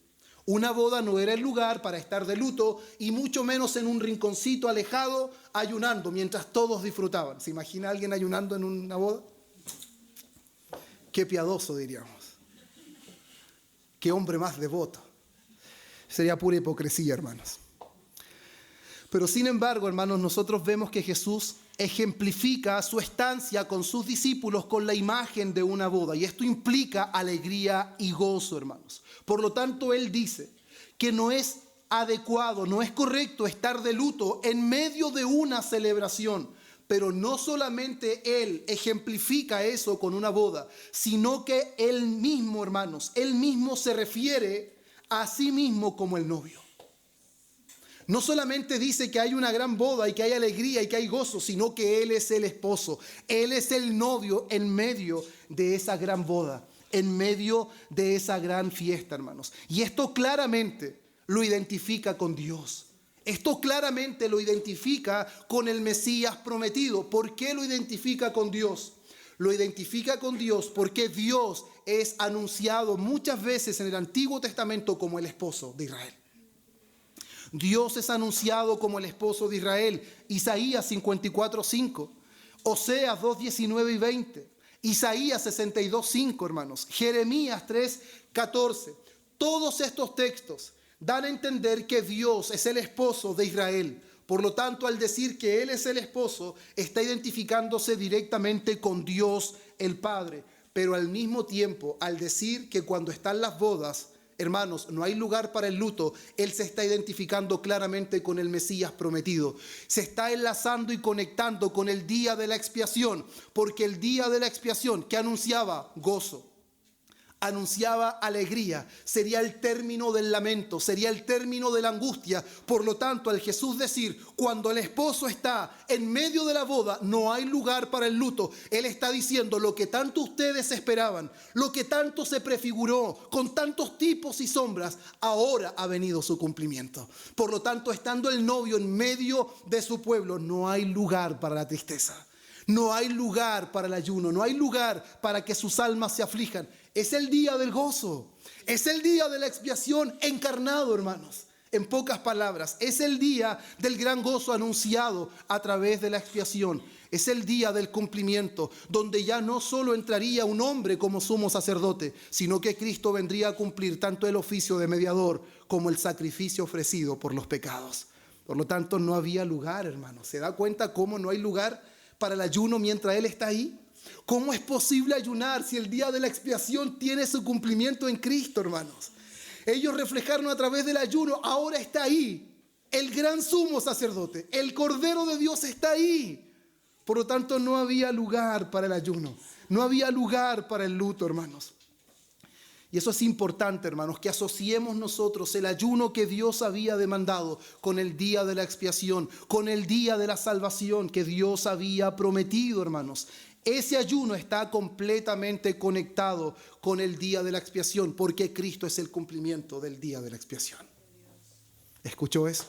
Una boda no era el lugar para estar de luto y mucho menos en un rinconcito alejado ayunando mientras todos disfrutaban. ¿Se imagina a alguien ayunando en una boda? Qué piadoso, diríamos. Qué hombre más devoto. Sería pura hipocresía, hermanos. Pero sin embargo, hermanos, nosotros vemos que Jesús ejemplifica su estancia con sus discípulos con la imagen de una boda. Y esto implica alegría y gozo, hermanos. Por lo tanto, Él dice que no es adecuado, no es correcto estar de luto en medio de una celebración. Pero no solamente Él ejemplifica eso con una boda, sino que Él mismo, hermanos, Él mismo se refiere a sí mismo como el novio. No solamente dice que hay una gran boda y que hay alegría y que hay gozo, sino que Él es el esposo. Él es el novio en medio de esa gran boda, en medio de esa gran fiesta, hermanos. Y esto claramente lo identifica con Dios. Esto claramente lo identifica con el Mesías prometido. ¿Por qué lo identifica con Dios? Lo identifica con Dios porque Dios es anunciado muchas veces en el Antiguo Testamento como el esposo de Israel. Dios es anunciado como el esposo de Israel. Isaías 54:5, Oseas 2:19 y 20, Isaías 62:5, hermanos, Jeremías 3:14. Todos estos textos dan a entender que Dios es el esposo de Israel. Por lo tanto, al decir que Él es el esposo, está identificándose directamente con Dios el Padre. Pero al mismo tiempo, al decir que cuando están las bodas, Hermanos, no hay lugar para el luto. Él se está identificando claramente con el Mesías prometido. Se está enlazando y conectando con el día de la expiación, porque el día de la expiación que anunciaba gozo, anunciaba alegría, sería el término del lamento, sería el término de la angustia. Por lo tanto, al Jesús decir, cuando el esposo está en medio de la boda, no hay lugar para el luto, Él está diciendo lo que tanto ustedes esperaban, lo que tanto se prefiguró con tantos tipos y sombras, ahora ha venido su cumplimiento. Por lo tanto, estando el novio en medio de su pueblo, no hay lugar para la tristeza. No hay lugar para el ayuno, no hay lugar para que sus almas se aflijan. Es el día del gozo, es el día de la expiación encarnado, hermanos. En pocas palabras, es el día del gran gozo anunciado a través de la expiación. Es el día del cumplimiento, donde ya no solo entraría un hombre como sumo sacerdote, sino que Cristo vendría a cumplir tanto el oficio de mediador como el sacrificio ofrecido por los pecados. Por lo tanto, no había lugar, hermanos. ¿Se da cuenta cómo no hay lugar para el ayuno mientras Él está ahí? ¿Cómo es posible ayunar si el día de la expiación tiene su cumplimiento en Cristo, hermanos? Ellos reflejaron a través del ayuno, ahora está ahí el gran sumo sacerdote, el Cordero de Dios está ahí. Por lo tanto, no había lugar para el ayuno, no había lugar para el luto, hermanos. Y eso es importante, hermanos, que asociemos nosotros el ayuno que Dios había demandado con el día de la expiación, con el día de la salvación que Dios había prometido, hermanos. Ese ayuno está completamente conectado con el día de la expiación, porque Cristo es el cumplimiento del día de la expiación. ¿Escuchó eso?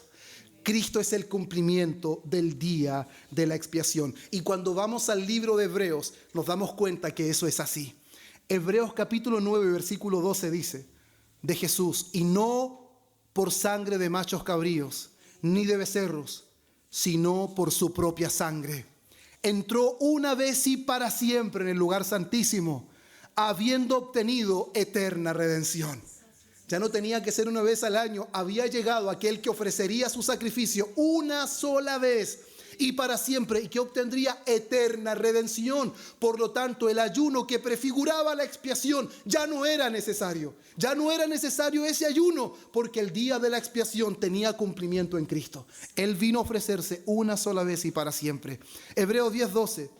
Cristo es el cumplimiento del día de la expiación. Y cuando vamos al libro de Hebreos, nos damos cuenta que eso es así. Hebreos capítulo 9, versículo 12 dice de Jesús: y no por sangre de machos cabríos, ni de becerros, sino por su propia sangre. Entró una vez y para siempre en el lugar santísimo, habiendo obtenido eterna redención. Ya no tenía que ser una vez al año, había llegado aquel que ofrecería su sacrificio una sola vez y para siempre, y que obtendría eterna redención. Por lo tanto, el ayuno que prefiguraba la expiación ya no era necesario. Ya no era necesario ese ayuno, porque el día de la expiación tenía cumplimiento en Cristo. Él vino a ofrecerse una sola vez y para siempre. Hebreos 10:12.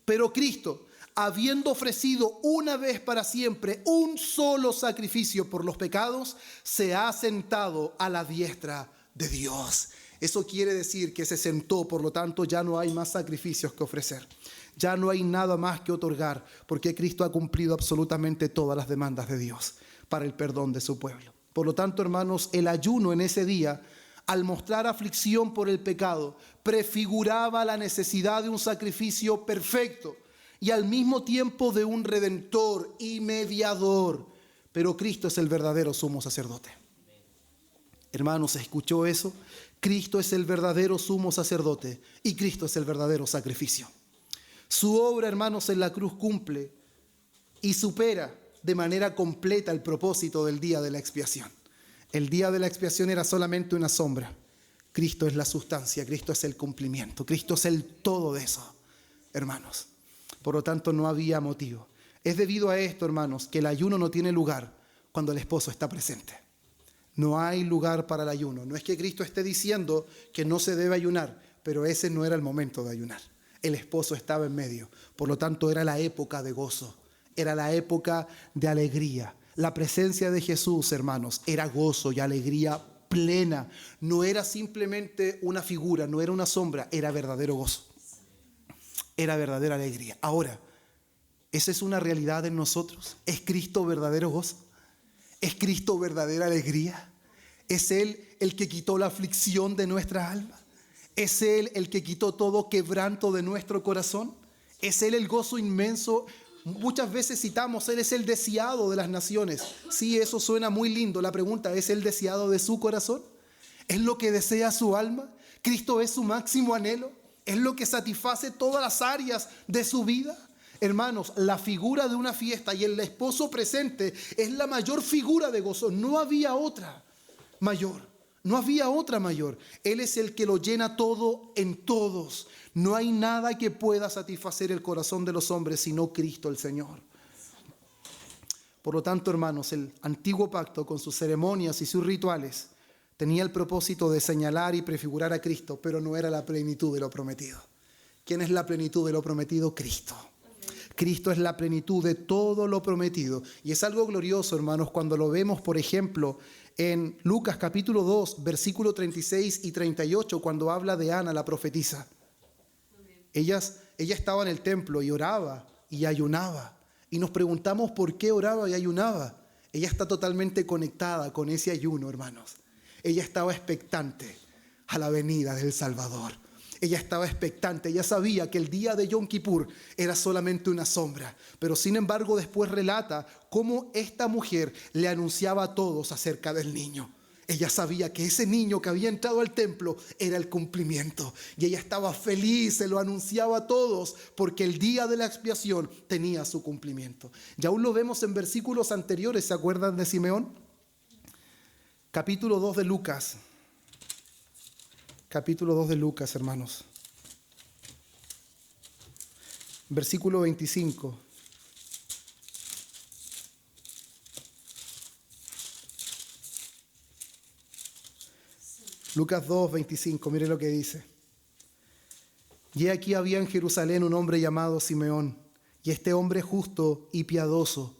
Pero Cristo, habiendo ofrecido una vez para siempre un solo sacrificio por los pecados, se ha sentado a la diestra de Dios. Eso quiere decir que se sentó, por lo tanto ya no hay más sacrificios que ofrecer. Ya no hay nada más que otorgar, porque Cristo ha cumplido absolutamente todas las demandas de Dios para el perdón de su pueblo. Por lo tanto, hermanos, el ayuno en ese día, al mostrar aflicción por el pecado, prefiguraba la necesidad de un sacrificio perfecto y al mismo tiempo de un redentor y mediador. Pero Cristo es el verdadero sumo sacerdote. Hermanos, ¿escuchó eso? Cristo es el verdadero sumo sacerdote y Cristo es el verdadero sacrificio. Su obra, hermanos, en la cruz cumple y supera de manera completa el propósito del día de la expiación. El día de la expiación era solamente una sombra. Cristo es la sustancia, Cristo es el cumplimiento, Cristo es el todo de eso, hermanos. Por lo tanto, no había motivo. Es debido a esto, hermanos, que el ayuno no tiene lugar cuando el esposo está presente. No hay lugar para el ayuno. No es que Cristo esté diciendo que no se debe ayunar, pero ese no era el momento de ayunar. El esposo estaba en medio. Por lo tanto, era la época de gozo. Era la época de alegría. La presencia de Jesús, hermanos, era gozo y alegría plena. No era simplemente una figura, no era una sombra, era verdadero gozo. Era verdadera alegría. Ahora, ¿esa es una realidad en nosotros? ¿Es Cristo verdadero gozo? ¿Es Cristo verdadera alegría? ¿Es Él el que quitó la aflicción de nuestra alma? ¿Es Él el que quitó todo quebranto de nuestro corazón? ¿Es Él el gozo inmenso? Muchas veces citamos, Él es el deseado de las naciones. Sí, eso suena muy lindo. La pregunta, ¿es el deseado de su corazón? ¿Es lo que desea su alma? ¿Cristo es su máximo anhelo? ¿Es lo que satisface todas las áreas de su vida? Hermanos, la figura de una fiesta y el esposo presente es la mayor figura de gozo. No había otra mayor. No había otra mayor. Él es el que lo llena todo en todos. No hay nada que pueda satisfacer el corazón de los hombres sino Cristo el Señor. Por lo tanto, hermanos, el antiguo pacto con sus ceremonias y sus rituales tenía el propósito de señalar y prefigurar a Cristo, pero no era la plenitud de lo prometido. ¿Quién es la plenitud de lo prometido? Cristo. Cristo es la plenitud de todo lo prometido. Y es algo glorioso, hermanos, cuando lo vemos, por ejemplo, en Lucas capítulo 2, versículo 36 y 38, cuando habla de Ana, la profetisa. Ella estaba en el templo y oraba y ayunaba. Y nos preguntamos por qué oraba y ayunaba. Ella está totalmente conectada con ese ayuno, hermanos. Ella estaba expectante a la venida del Salvador. Ella estaba expectante, ella sabía que el día de Yom Kippur era solamente una sombra. Pero sin embargo después relata cómo esta mujer le anunciaba a todos acerca del niño. Ella sabía que ese niño que había entrado al templo era el cumplimiento. Y ella estaba feliz, se lo anunciaba a todos, porque el día de la expiación tenía su cumplimiento. Y aún lo vemos en versículos anteriores, ¿se acuerdan de Simeón? Capítulo 2 de Lucas. Capítulo 2 de Lucas, hermanos. Versículo 25. Lucas 2, 25, mire lo que dice. Y aquí había en Jerusalén un hombre llamado Simeón, y este hombre justo y piadoso,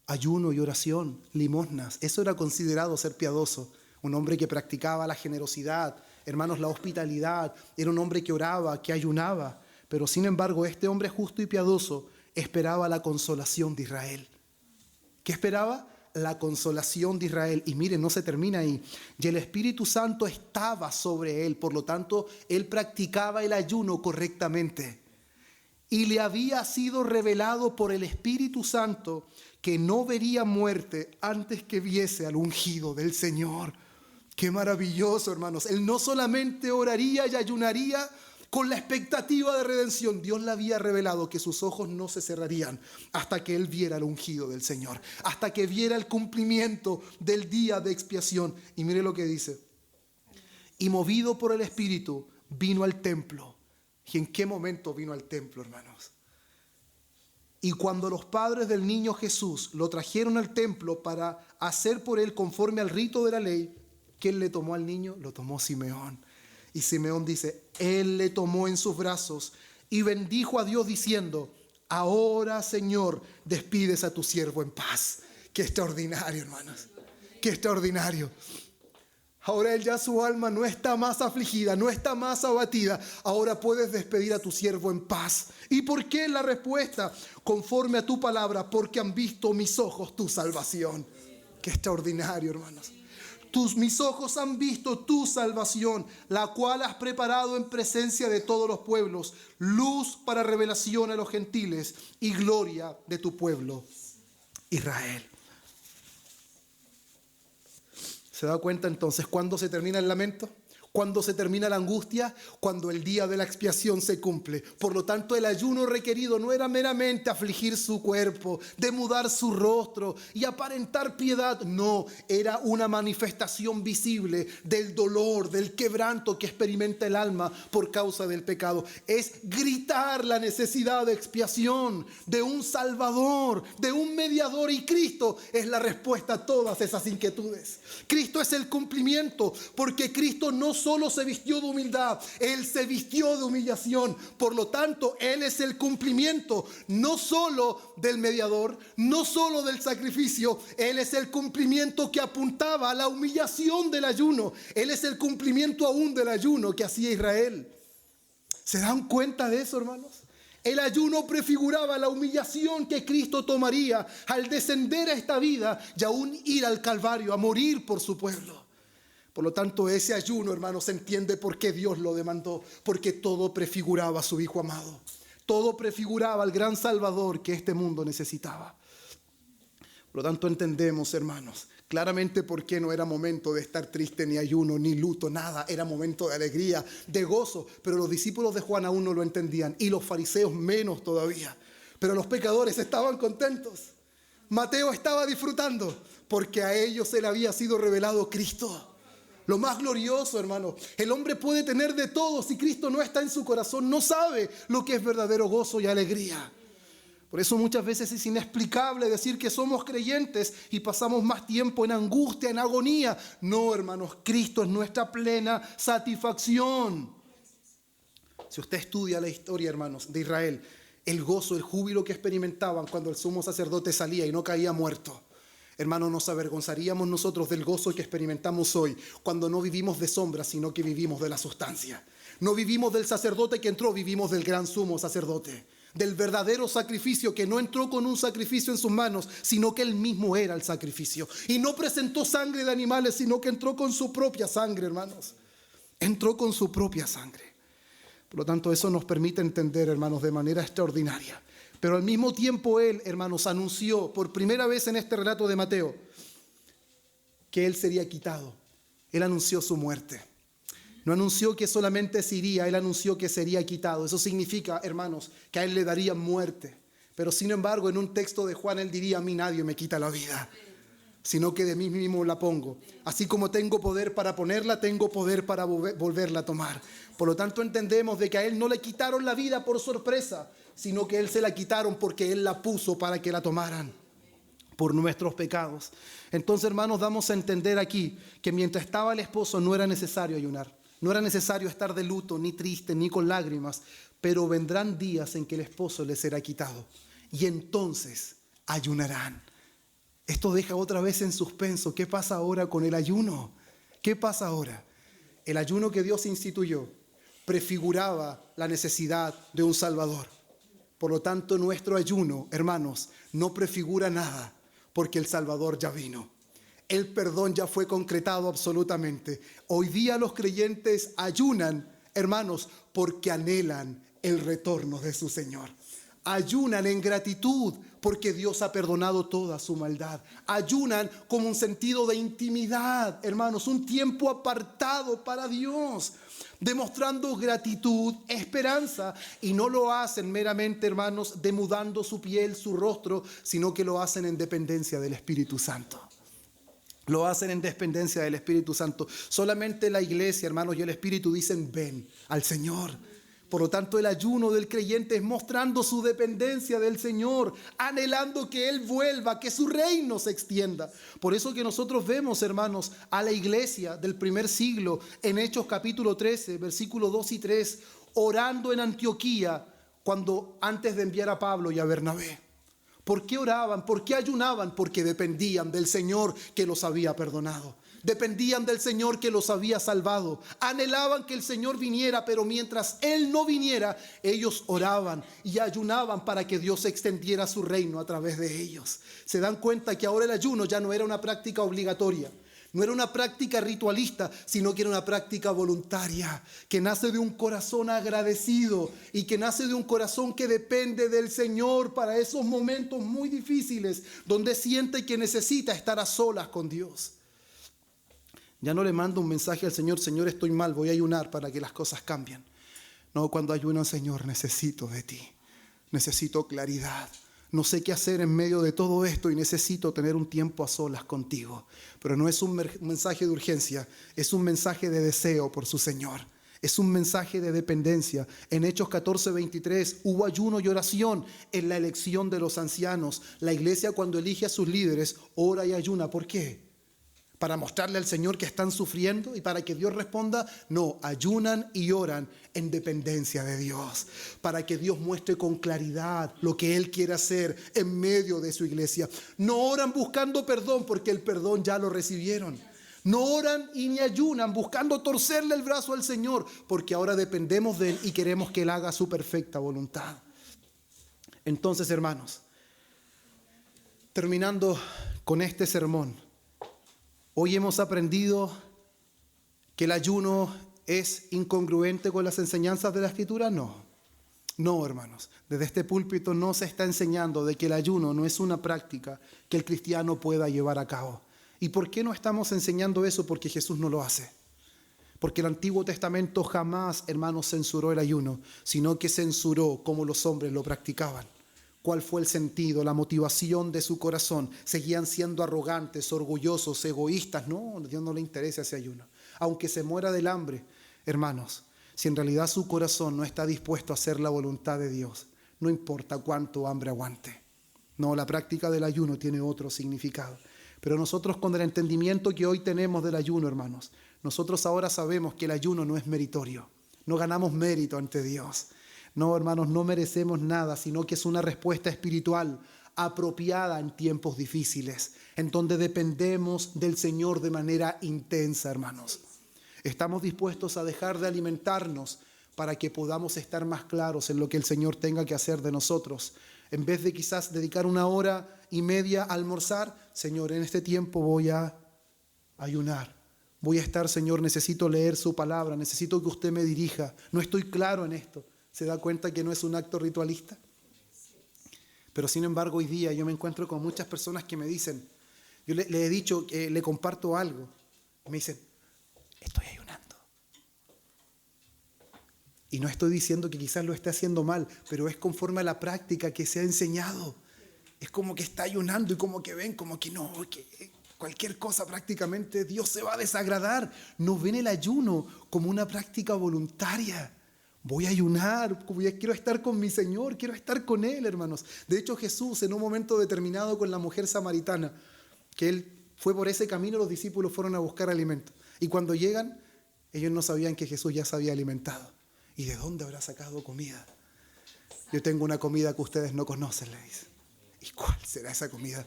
ayuno y oración, limosnas, eso era considerado ser piadoso. Un hombre que practicaba la generosidad, hermanos, la hospitalidad. Era un hombre que oraba, que ayunaba. Pero sin embargo, este hombre justo y piadoso esperaba la consolación de Israel. ¿Qué esperaba? La consolación de Israel. Y miren, no se termina ahí. Y el Espíritu Santo estaba sobre él. Por lo tanto, él practicaba el ayuno correctamente. Y le había sido revelado por el Espíritu Santo que no vería muerte antes que viese al ungido del Señor. Qué maravilloso, hermanos. Él no solamente oraría y ayunaría con la expectativa de redención. Dios le había revelado que sus ojos no se cerrarían hasta que él viera al ungido del Señor, hasta que viera el cumplimiento del día de expiación. Y mire lo que dice. Y movido por el Espíritu, vino al templo. ¿Y en qué momento vino al templo, hermanos? Y cuando los padres del niño Jesús lo trajeron al templo para hacer por él conforme al rito de la ley, ¿quién le tomó al niño? Lo tomó Simeón. Y Simeón dice, él le tomó en sus brazos y bendijo a Dios diciendo, ahora, Señor, despides a tu siervo en paz. Qué extraordinario, hermanos. Qué extraordinario. Ahora él ya su alma no está más afligida, no está más abatida. Ahora puedes despedir a tu siervo en paz. ¿Y por qué la respuesta? Conforme a tu palabra, porque han visto mis ojos tu salvación. Qué extraordinario, hermanos. Mis ojos han visto tu salvación, la cual has preparado en presencia de todos los pueblos, luz para revelación a los gentiles y gloria de tu pueblo, Israel. ¿Se da cuenta entonces cuándo se termina el lamento? ¿Cuándo se termina la angustia? Cuando el día de la expiación se cumple. Por lo tanto, el ayuno requerido no era meramente afligir su cuerpo, demudar su rostro y aparentar piedad. No, era una manifestación visible del dolor, del quebranto que experimenta el alma por causa del pecado. Es gritar la necesidad de expiación, de un Salvador, de un mediador. Y Cristo es la respuesta a todas esas inquietudes. Cristo es el cumplimiento, porque Cristo no solo se vistió de humildad, Él se vistió de humillación. Por lo tanto, Él es el cumplimiento, no solo del mediador, no solo del sacrificio. Él es el cumplimiento que apuntaba a la humillación del ayuno. Él es el cumplimiento aún del ayuno que hacía Israel. ¿Se dan cuenta de eso, hermanos? El ayuno prefiguraba la humillación que Cristo tomaría al descender a esta vida y aún ir al Calvario a morir por su pueblo. Por lo tanto, ese ayuno, hermanos, se entiende por qué Dios lo demandó, porque todo prefiguraba a su Hijo amado. Todo prefiguraba al gran Salvador que este mundo necesitaba. Por lo tanto, entendemos, hermanos, claramente por qué no era momento de estar triste, ni ayuno, ni luto, nada. Era momento de alegría, de gozo. Pero los discípulos de Juan aún no lo entendían, y los fariseos menos todavía. Pero los pecadores estaban contentos. Mateo estaba disfrutando, porque a ellos se le había sido revelado Cristo. Lo más glorioso, hermano, el hombre puede tener de todo. Si Cristo no está en su corazón, no sabe lo que es verdadero gozo y alegría. Por eso muchas veces es inexplicable decir que somos creyentes y pasamos más tiempo en angustia, en agonía. No, hermanos, Cristo es nuestra plena satisfacción. Si usted estudia la historia, hermanos, de Israel, el gozo, el júbilo que experimentaban cuando el sumo sacerdote salía y no caía muerto. Hermanos, nos avergonzaríamos nosotros del gozo que experimentamos hoy cuando no vivimos de sombra, sino que vivimos de la sustancia. No vivimos del sacerdote que entró, vivimos del gran sumo sacerdote. Del verdadero sacrificio que no entró con un sacrificio en sus manos, sino que él mismo era el sacrificio. Y no presentó sangre de animales, sino que entró con su propia sangre, hermanos. Entró con su propia sangre. Por lo tanto, eso nos permite entender, hermanos, de manera extraordinaria. Pero al mismo tiempo él, hermanos, anunció por primera vez en este relato de Mateo que él sería quitado. Él anunció su muerte. No anunció que solamente se iría, él anunció que sería quitado. Eso significa, hermanos, que a él le darían muerte. Pero sin embargo, en un texto de Juan, él diría: a mí nadie me quita la vida, sino que de mí mismo la pongo. Así como tengo poder para ponerla, tengo poder para volverla a tomar. Por lo tanto, entendemos de que a él no le quitaron la vida por sorpresa, sino que él se la quitaron porque él la puso para que la tomaran por nuestros pecados. Entonces, hermanos, damos a entender aquí que mientras estaba el esposo no era necesario ayunar. No era necesario estar de luto, ni triste, ni con lágrimas, pero vendrán días en que el esposo les será quitado y entonces ayunarán. Esto deja otra vez en suspenso. ¿Qué pasa ahora con el ayuno? ¿Qué pasa ahora? El ayuno que Dios instituyó prefiguraba la necesidad de un Salvador. Por lo tanto, nuestro ayuno, hermanos, no prefigura nada, porque el Salvador ya vino. El perdón ya fue concretado absolutamente. Hoy día los creyentes ayunan, hermanos, porque anhelan el retorno de su Señor. Ayunan en gratitud porque Dios ha perdonado toda su maldad. Ayunan como un sentido de intimidad, hermanos, un tiempo apartado para Dios, demostrando gratitud, esperanza, y no lo hacen meramente, hermanos, demudando su piel, su rostro, sino que lo hacen en dependencia del Espíritu Santo. Lo hacen en dependencia del Espíritu Santo. Solamente la iglesia, hermanos, y el Espíritu dicen: ven al Señor. Por lo tanto, el ayuno del creyente es mostrando su dependencia del Señor, anhelando que Él vuelva, que su reino se extienda. Por eso que nosotros vemos, hermanos, a la iglesia del primer siglo, en Hechos capítulo 13, versículos 2 y 3, orando en Antioquía, antes de enviar a Pablo y a Bernabé. ¿Por qué oraban? ¿Por qué ayunaban? Porque dependían del Señor que los había perdonado. Dependían del Señor que los había salvado. Anhelaban que el Señor viniera, pero mientras Él no viniera, ellos oraban y ayunaban para que Dios extendiera su reino a través de ellos. Se dan cuenta que ahora el ayuno ya no era una práctica obligatoria. No era una práctica ritualista, sino que era una práctica voluntaria, que nace de un corazón agradecido y que nace de un corazón que depende del Señor para esos momentos muy difíciles, donde siente que necesita estar a solas con Dios. Ya no le mando un mensaje al Señor: Señor, estoy mal, voy a ayunar para que las cosas cambien. No, cuando ayunan: Señor, necesito de ti, necesito claridad. No sé qué hacer en medio de todo esto y necesito tener un tiempo a solas contigo. Pero no es un mensaje de urgencia, es un mensaje de deseo por su Señor. Es un mensaje de dependencia. En Hechos 14:23 hubo ayuno y oración en la elección de los ancianos. La iglesia, cuando elige a sus líderes, ora y ayuna. ¿Por qué? ¿Para mostrarle al Señor que están sufriendo y para que Dios responda? No, ayunan y oran en dependencia de Dios, para que Dios muestre con claridad lo que Él quiere hacer en medio de su iglesia. No oran buscando perdón, porque el perdón ya lo recibieron. No oran y ni ayunan buscando torcerle el brazo al Señor, porque ahora dependemos de Él y queremos que Él haga su perfecta voluntad. Entonces, hermanos, terminando con este sermón, hoy hemos aprendido que el ayuno es incongruente con las enseñanzas de la Escritura. No, hermanos. Desde este púlpito no se está enseñando de que el ayuno no es una práctica que el cristiano pueda llevar a cabo. ¿Y por qué no estamos enseñando eso? Porque Jesús no lo hace. Porque el Antiguo Testamento jamás, hermanos, censuró el ayuno, sino que censuró cómo los hombres lo practicaban. ¿Cuál fue el sentido, la motivación de su corazón? ¿Seguían siendo arrogantes, orgullosos, egoístas? No, a Dios no le interesa ese ayuno. Aunque se muera del hambre, hermanos, si en realidad su corazón no está dispuesto a hacer la voluntad de Dios, no importa cuánto hambre aguante. No, la práctica del ayuno tiene otro significado. Pero nosotros, con el entendimiento que hoy tenemos del ayuno, hermanos, nosotros ahora sabemos que el ayuno no es meritorio. No ganamos mérito ante Dios. No, hermanos, no merecemos nada, sino que es una respuesta espiritual apropiada en tiempos difíciles, en donde dependemos del Señor de manera intensa, hermanos. Estamos dispuestos a dejar de alimentarnos para que podamos estar más claros en lo que el Señor tenga que hacer de nosotros. En vez de quizás dedicar 1 hora y media a almorzar, Señor, en este tiempo voy a ayunar. Voy a estar, Señor, necesito leer su palabra, necesito que usted me dirija. No estoy claro en esto. ¿Se da cuenta que no es un acto ritualista? Pero sin embargo, hoy día yo me encuentro con muchas personas que me dicen, yo le he dicho, le comparto algo. Me dicen, estoy ayunando. Y no estoy diciendo que quizás lo esté haciendo mal, pero es conforme a la práctica que se ha enseñado. Es como que está ayunando y como que ven, como que no, que cualquier cosa prácticamente Dios se va a desagradar. No ven el ayuno como una práctica voluntaria. Voy a ayunar, quiero estar con mi Señor, quiero estar con Él, hermanos. De hecho, Jesús, en un momento determinado con la mujer samaritana, que Él fue por ese camino, los discípulos fueron a buscar alimento. Y cuando llegan, ellos no sabían que Jesús ya se había alimentado. ¿Y de dónde habrá sacado comida? Yo tengo una comida que ustedes no conocen, le dice. ¿Y cuál será esa comida?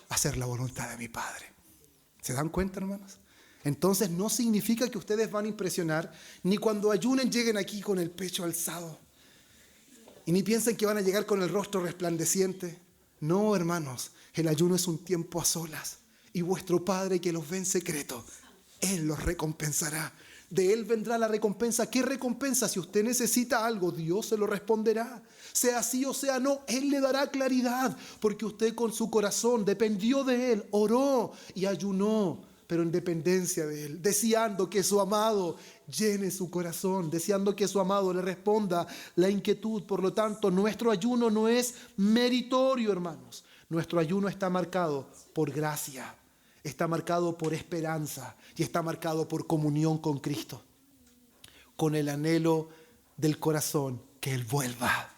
Hacer la voluntad de mi Padre. ¿Se dan cuenta, hermanos? Entonces no significa que ustedes van a impresionar, ni cuando ayunen lleguen aquí con el pecho alzado. Y ni piensen que van a llegar con el rostro resplandeciente. No, hermanos, el ayuno es un tiempo a solas. Y vuestro Padre que los ve en secreto, Él los recompensará. De Él vendrá la recompensa. ¿Qué recompensa? Si usted necesita algo, Dios se lo responderá. Sea sí o sea no, Él le dará claridad. Porque usted con su corazón dependió de Él, oró y ayunó, pero en dependencia de Él, deseando que su amado llene su corazón, deseando que su amado le responda la inquietud. Por lo tanto, nuestro ayuno no es meritorio, hermanos. Nuestro ayuno está marcado por gracia, está marcado por esperanza y está marcado por comunión con Cristo, con el anhelo del corazón que Él vuelva,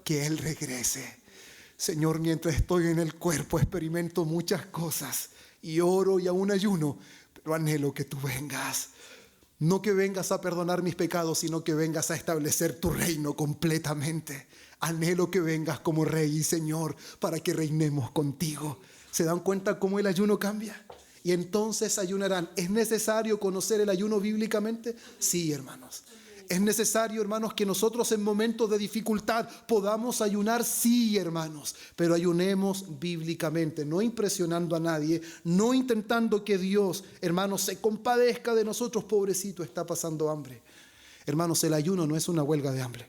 que Él regrese. Señor, mientras estoy en el cuerpo experimento muchas cosas y oro y aún ayuno, pero anhelo que tú vengas. No que vengas a perdonar mis pecados, sino que vengas a establecer tu reino completamente. Anhelo que vengas como Rey y Señor para que reinemos contigo. ¿Se dan cuenta cómo el ayuno cambia? Y entonces ayunarán. ¿Es necesario conocer el ayuno bíblicamente? Sí, hermanos. ¿Es necesario, hermanos, que nosotros en momentos de dificultad podamos ayunar? Sí, hermanos, pero ayunemos bíblicamente, no impresionando a nadie, no intentando que Dios, hermanos, se compadezca de nosotros. Pobrecito, está pasando hambre. Hermanos, el ayuno no es una huelga de hambre.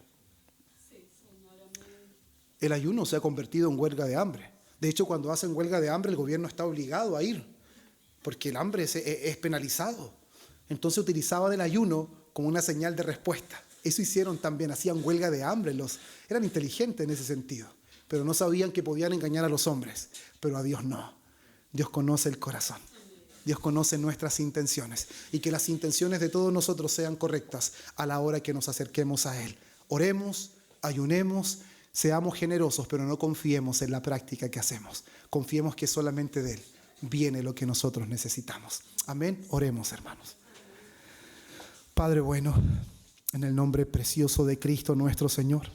El ayuno se ha convertido en huelga de hambre. De hecho, cuando hacen huelga de hambre, el gobierno está obligado a ir, porque el hambre es penalizado. Entonces utilizaban el ayuno como una señal de respuesta. Eso hicieron también, hacían huelga de hambre. Eran inteligentes en ese sentido, pero no sabían que podían engañar a los hombres. Pero a Dios no. Dios conoce el corazón. Dios conoce nuestras intenciones. Y que las intenciones de todos nosotros sean correctas a la hora que nos acerquemos a Él. Oremos, ayunemos, seamos generosos, pero no confiemos en la práctica que hacemos. Confiemos que solamente de Él viene lo que nosotros necesitamos. Amén. Oremos, hermanos. Padre bueno, en el nombre precioso de Cristo nuestro Señor,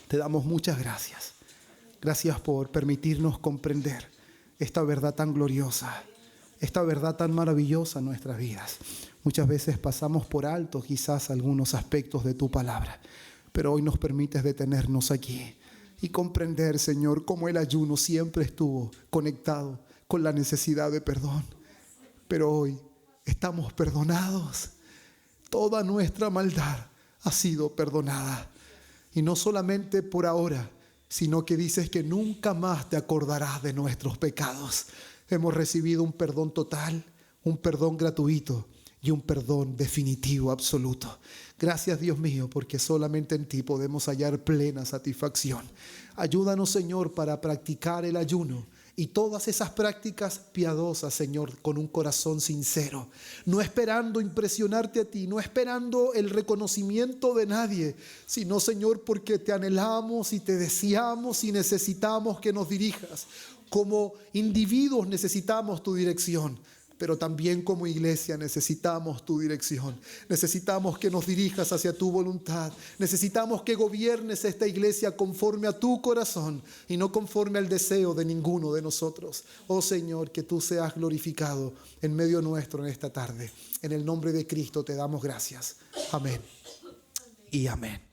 te damos muchas gracias. Gracias por permitirnos comprender esta verdad tan gloriosa, esta verdad tan maravillosa en nuestras vidas. Muchas veces pasamos por alto quizás algunos aspectos de tu palabra, pero hoy nos permites detenernos aquí y comprender, Señor, cómo el ayuno siempre estuvo conectado con la necesidad de perdón. Pero hoy estamos perdonados. Toda nuestra maldad ha sido perdonada. Y no solamente por ahora, sino que dices que nunca más te acordarás de nuestros pecados. Hemos recibido un perdón total, un perdón gratuito y un perdón definitivo, absoluto. Gracias, Dios mío, porque solamente en ti podemos hallar plena satisfacción. Ayúdanos, Señor, para practicar el ayuno Y todas esas prácticas piadosas, Señor, con un corazón sincero, no esperando impresionarte a ti, no esperando el reconocimiento de nadie, sino, Señor, porque te anhelamos y te deseamos y necesitamos que nos dirijas. Como individuos necesitamos tu dirección, pero también como iglesia necesitamos tu dirección. Necesitamos que nos dirijas hacia tu voluntad. Necesitamos que gobiernes esta iglesia conforme a tu corazón y no conforme al deseo de ninguno de nosotros. Oh Señor, que tú seas glorificado en medio nuestro en esta tarde. En el nombre de Cristo te damos gracias. Amén y amén.